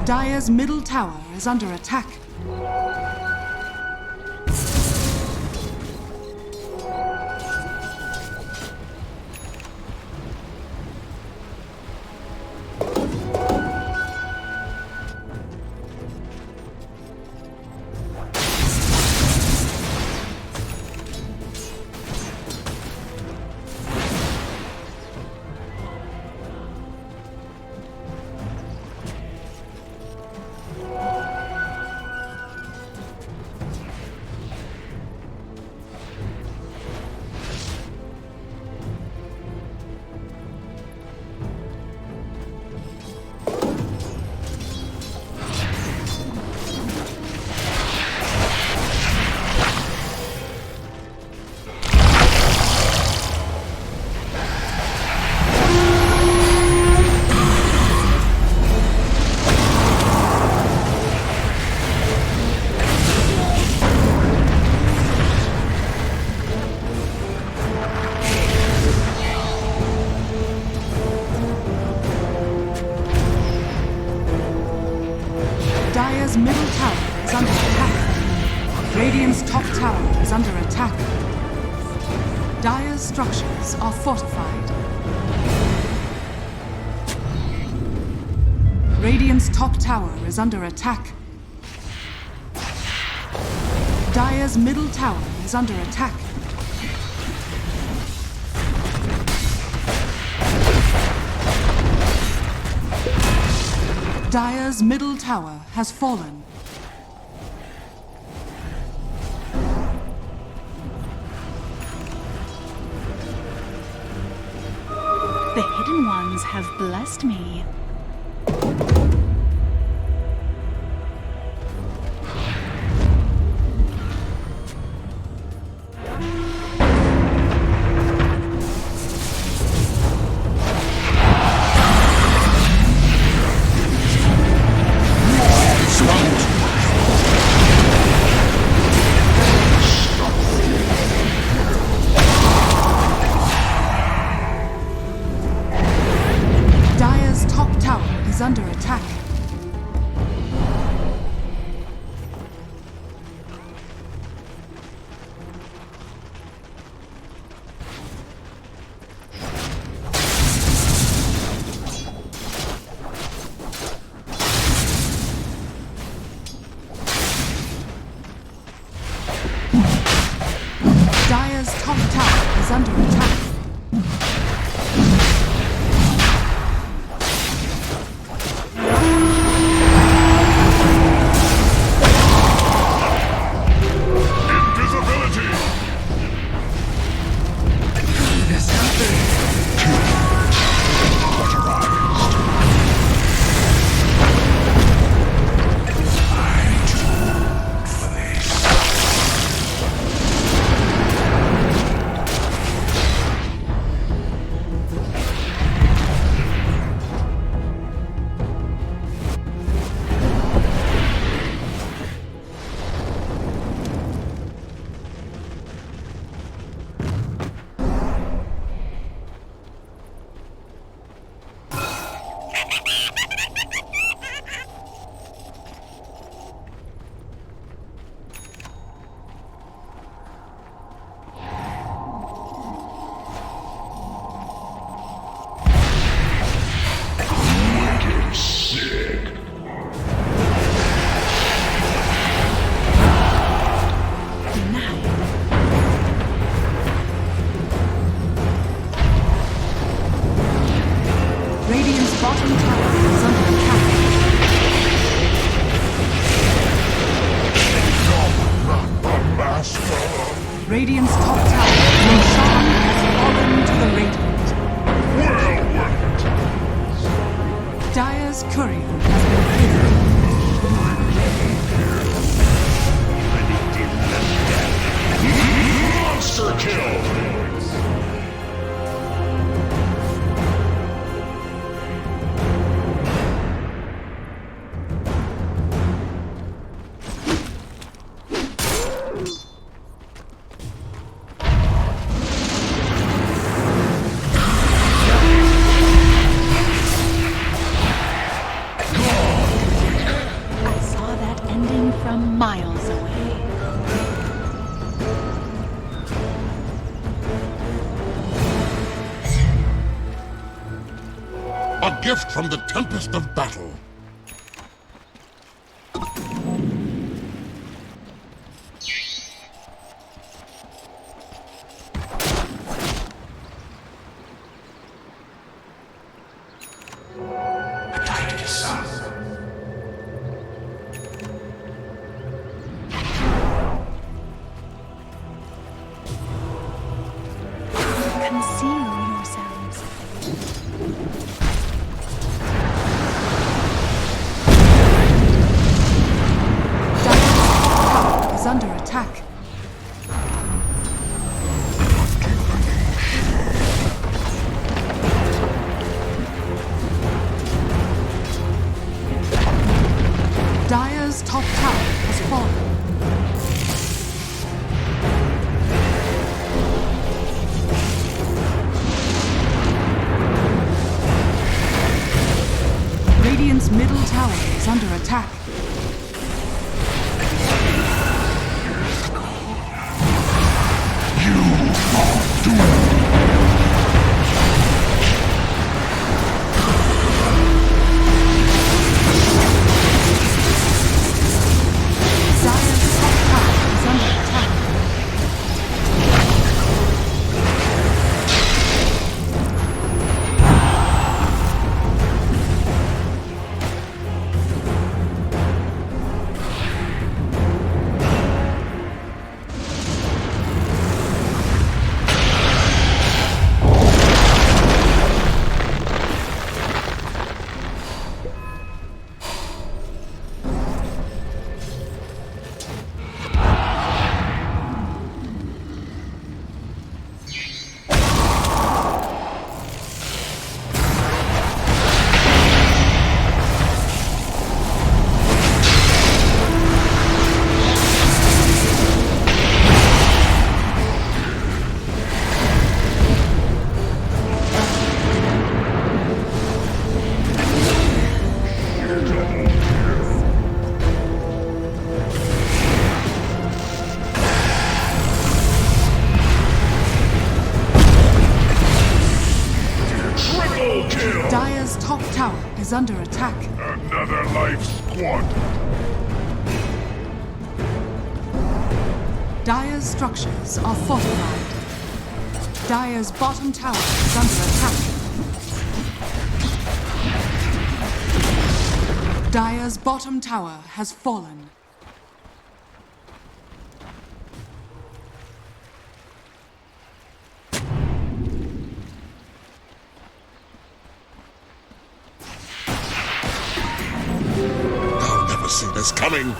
Dire's middle tower is under attack. Dire's middle tower is under attack. Radiant's top tower is under attack. Dire's structures are fortified. Radiant's top tower is under attack. Dire's middle tower is under attack. Dire's middle tower has fallen. The hidden ones have blessed me. Dire's top tower is under attack. Dire's top tower is under attack. bottom tower is under attack. Radiant's top tower, Roshan, has fallen to the Radiant. Dire's courier has been killed. Monster kill! From miles away. A gift from the tempest of battle. Conceal yourselves. Dire's is under attack. Dire's top tower has fallen. Radiant's middle tower is under attack. Dire's top tower is under attack. Dire's top tower is under attack. Another life squandered. Dire's structures are fortified. Dire's bottom tower is under attack. Dire's bottom tower has fallen. I'll never see this coming.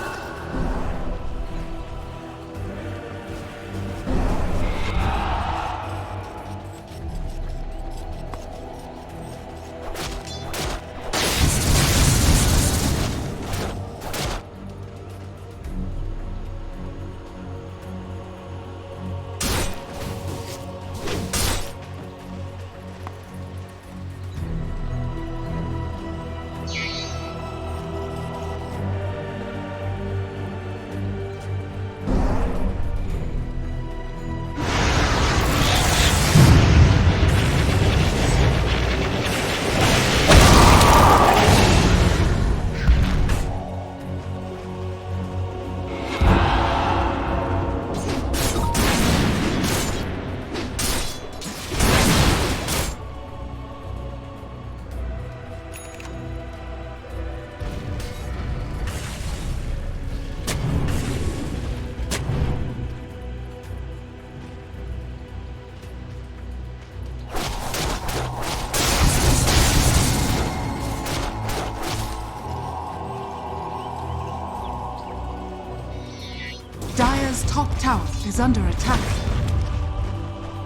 top tower is under attack.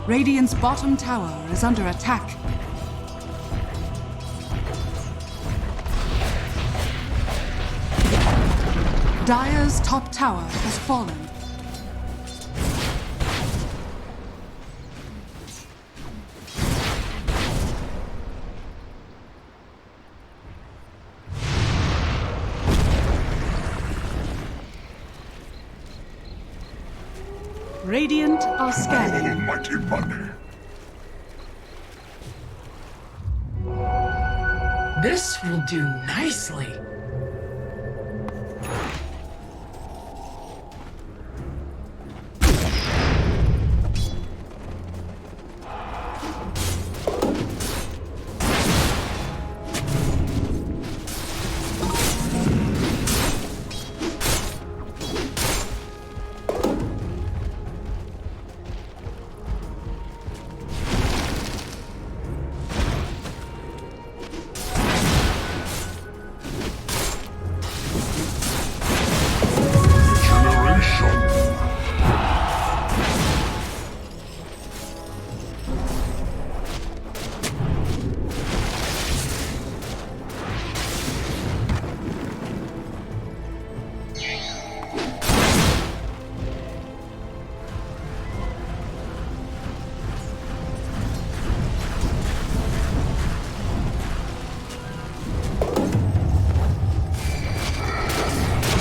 Radiant's bottom tower is under attack. Dire's top tower has fallen. Radiant are scanning. Almighty money. This will do nicely.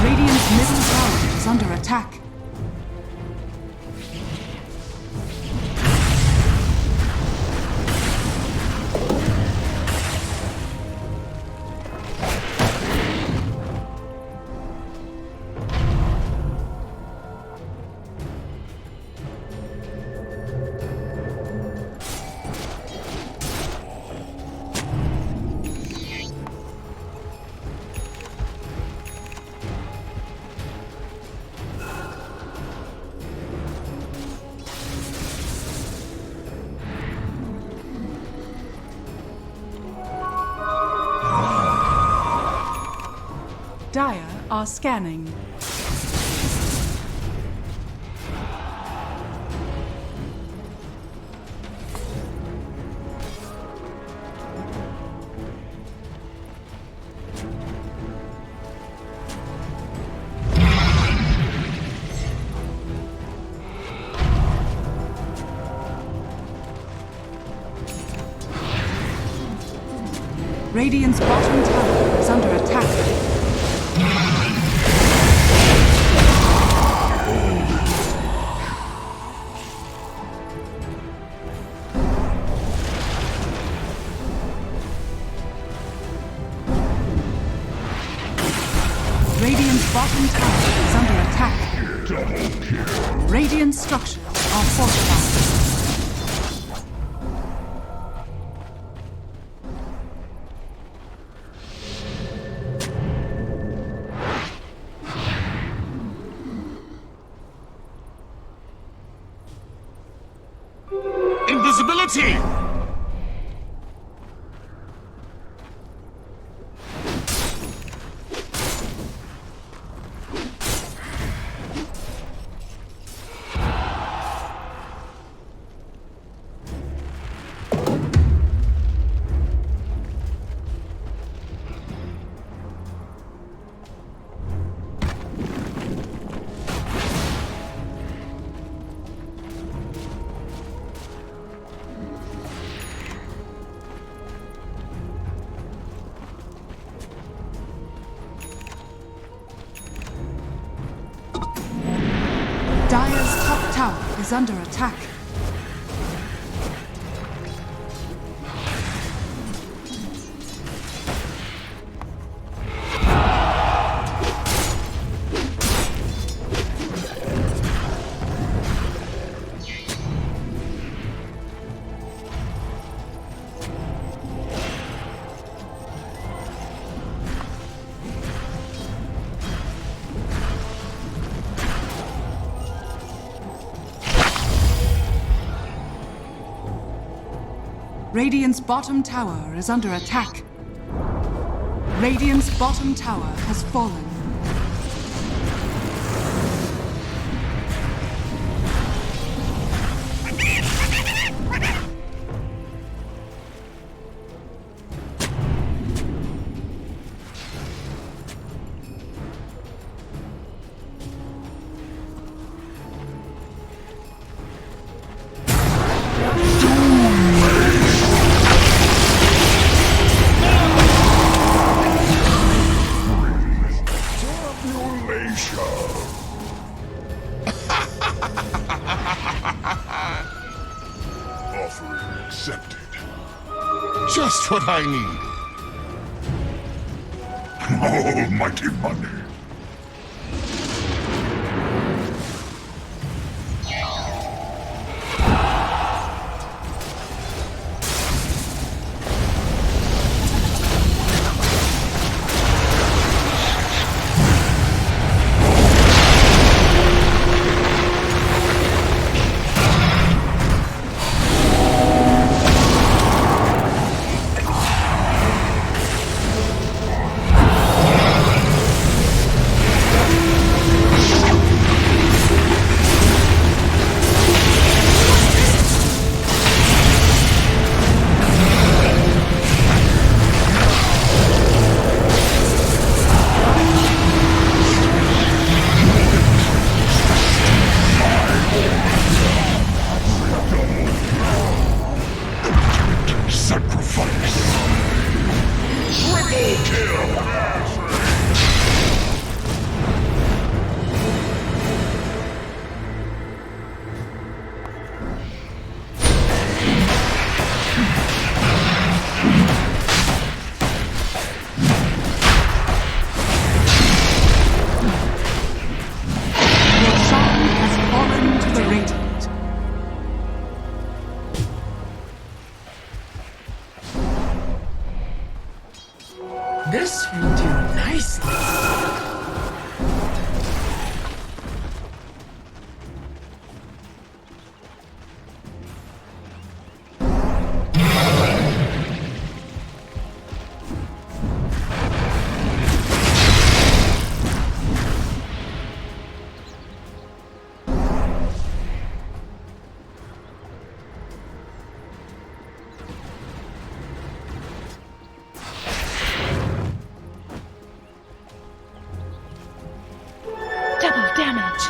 Radiant's middle tower is under attack. Dire are scanning. Radiant's bottom tower is under attack. Radiant's bottom tower is under attack. Radiant structures are fortified. Invisibility! Dire's top tower is under attack. Radiant's bottom tower is under attack. Radiant's bottom tower has fallen. Just what I need. Almighty money. This will do nicely. Double damage.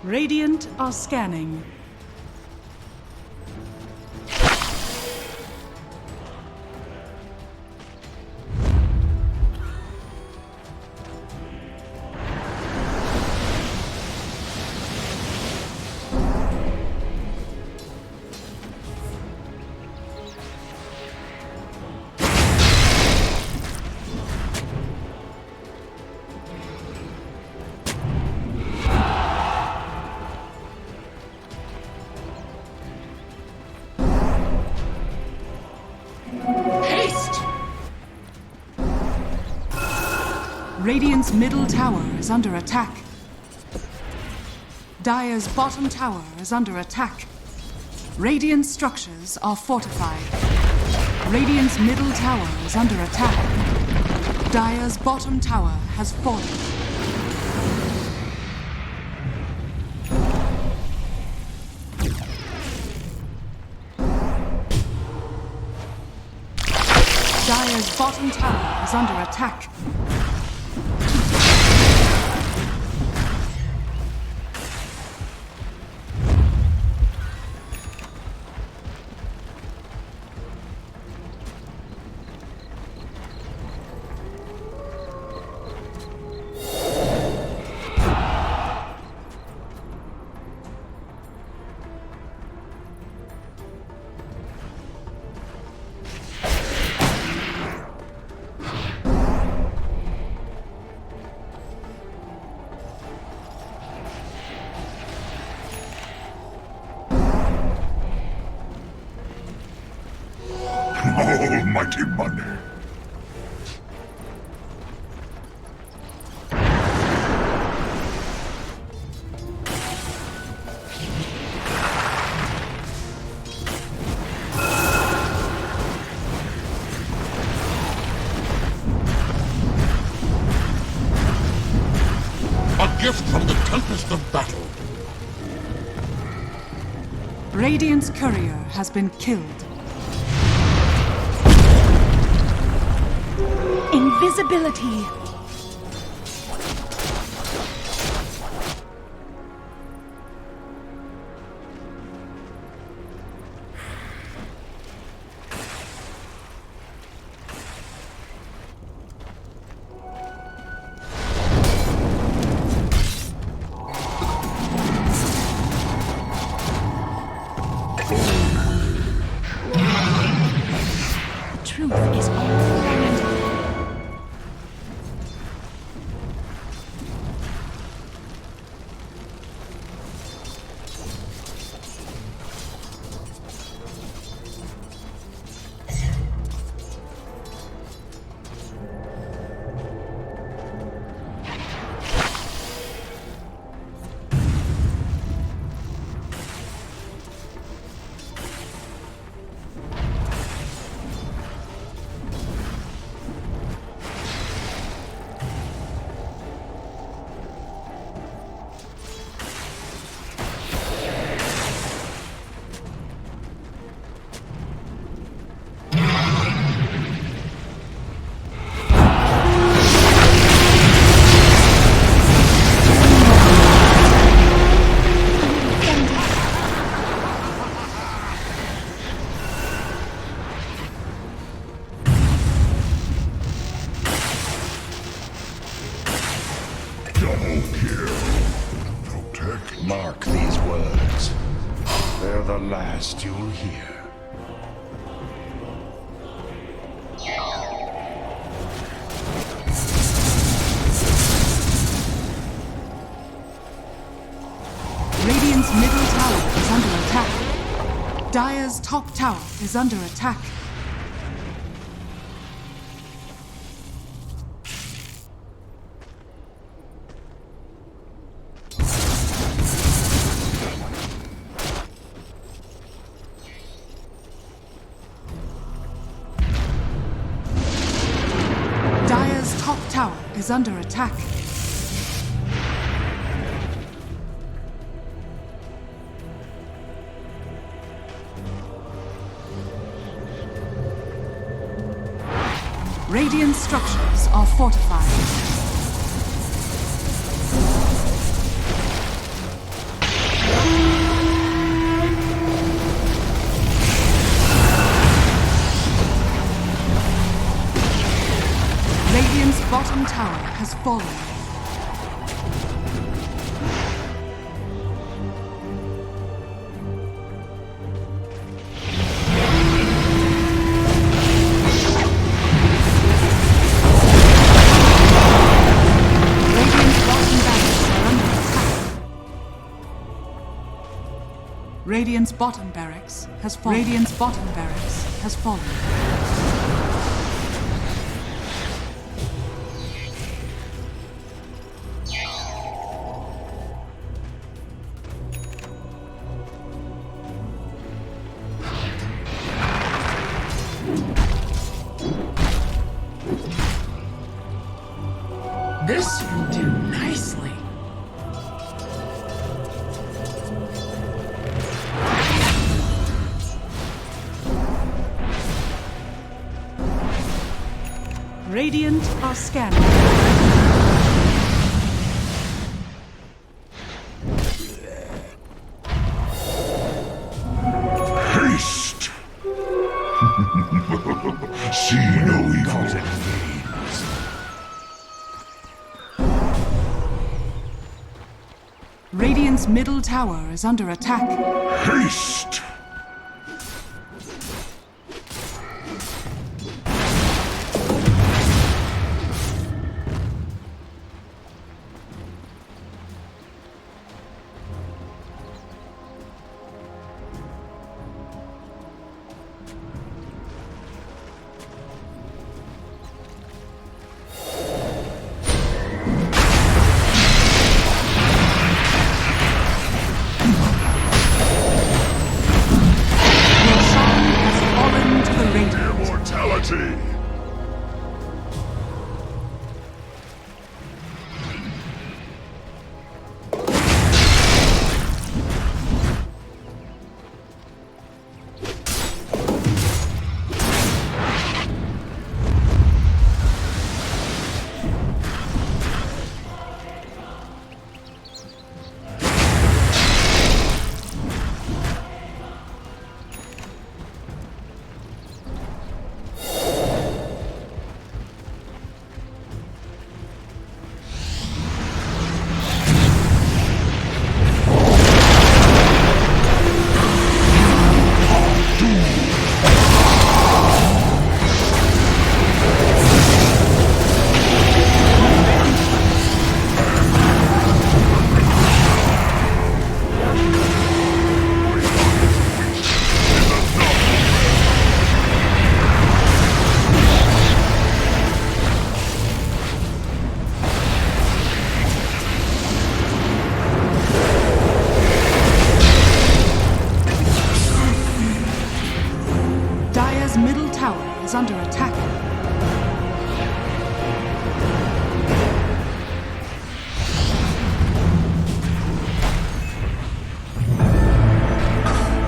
Radiant are scanning. Radiant's middle tower is under attack. Dire's bottom tower is under attack. Radiant structures are fortified. Radiant's middle tower is under attack. Dire's bottom tower has fallen. Dire's bottom tower is under attack. Almighty money. A gift from the tempest of battle. Radiant's courier has been killed. Invisibility. Truth is all around. Double kill. Protect. Mark these words. They're the last you'll hear. Radiant's middle tower is under attack. Dire's top tower is under attack. Dire's top tower is under attack. Radiant structures are fortified. Radiant's bottom tower has fallen. Radiant's bottom barracks has fallen. Radiant's bottom barracks has fallen. This will do nicely. Radiant are scanning. Haste! See no evil. Radiant's middle tower is under attack. Haste! is under attack.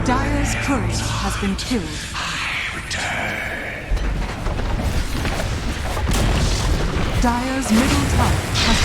Dire's courier has been killed. Dire's middle tower has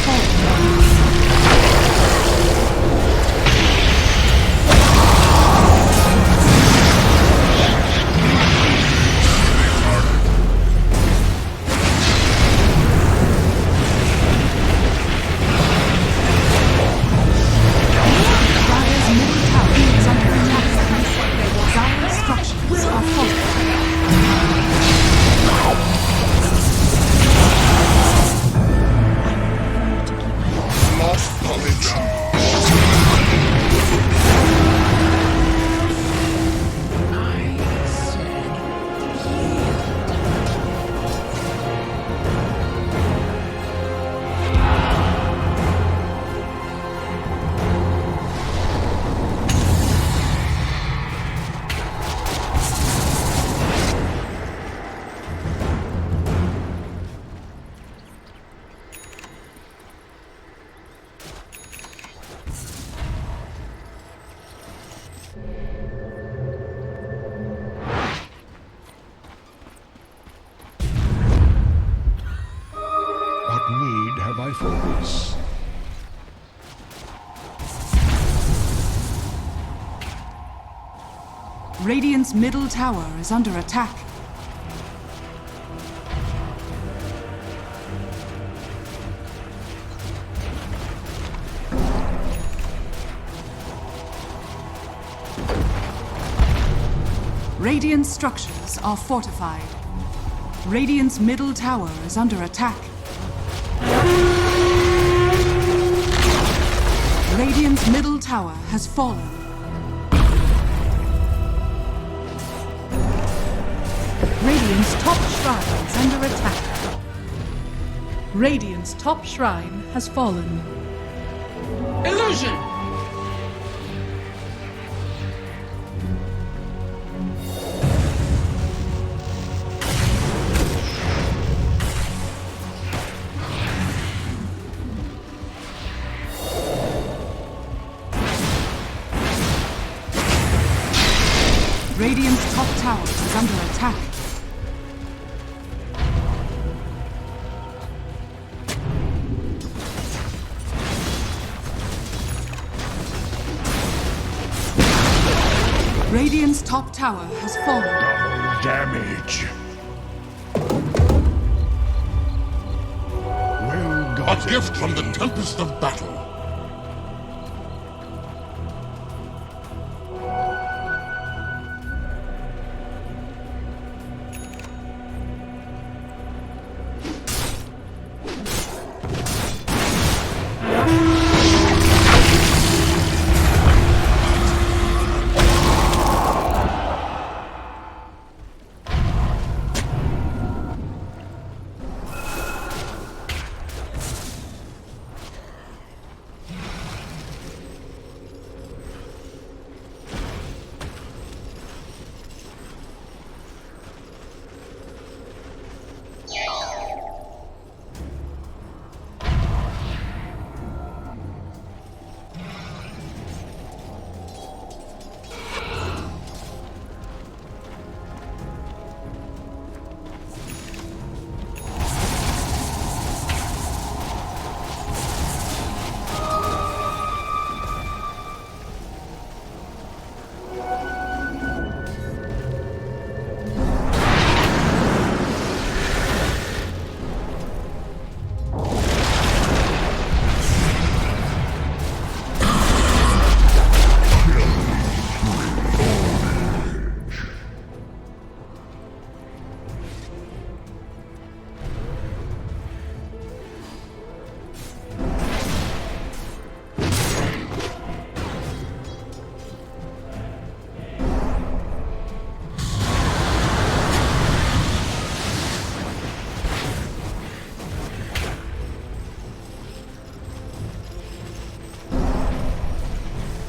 Focus. Radiant's middle tower is under attack. Radiant structures are fortified. Radiant's middle tower is under attack. Radiant's middle tower has fallen. Radiant's top shrine is under attack. Radiant's top shrine has fallen. Illusion! Radiant's top tower is under attack. Radiant's top tower has fallen. Damage. Well got A gift from the tempest of battle.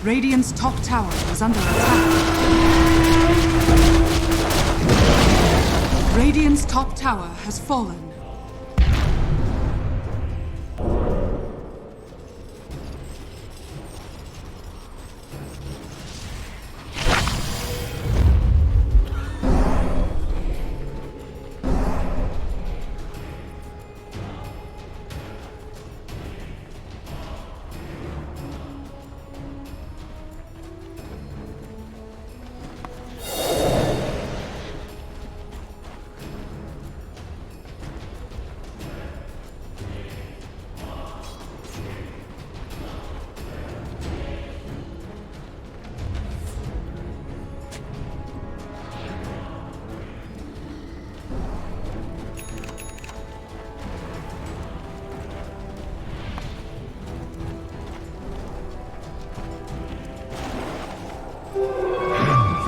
Radiant's top tower is under attack. Radiant's top tower has fallen.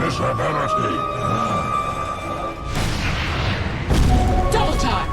Invisibility. Double time!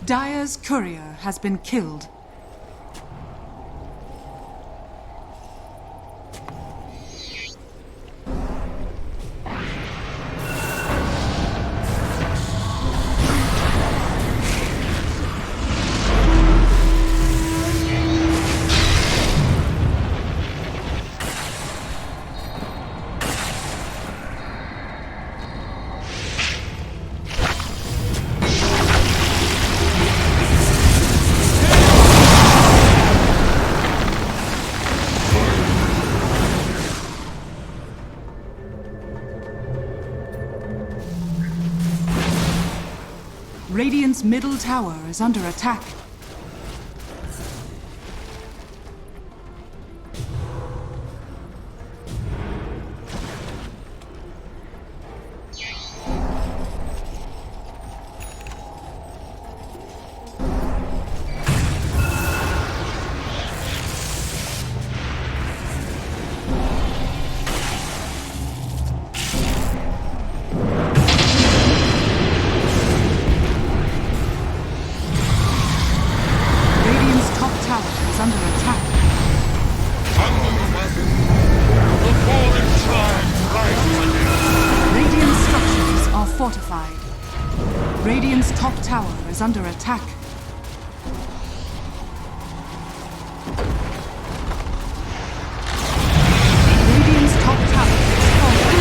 Dire's courier has been killed. Radiant's middle tower is under attack. Fortified. Radiant's top tower is under attack. Radiant's top tower is falling.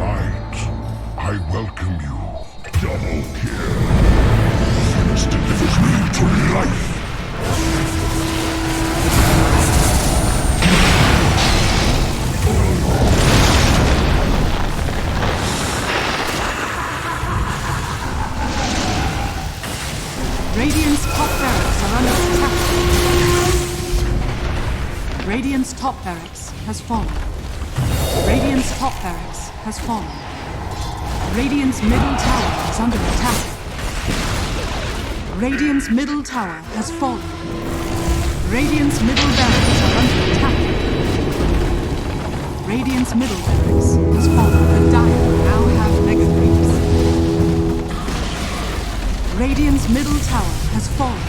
Right. I welcome you. Double kill. This delivers me to life. Radiant's top barracks are under attack. Radiant's top barracks has fallen. Radiant's top barracks has fallen. Radiant's middle tower is under attack. Radiant's middle tower has fallen. Radiant's middle barracks are under attack. Radiant's middle barracks has fallen. The Dire now have mega creeps. Radiant's middle tower has fallen.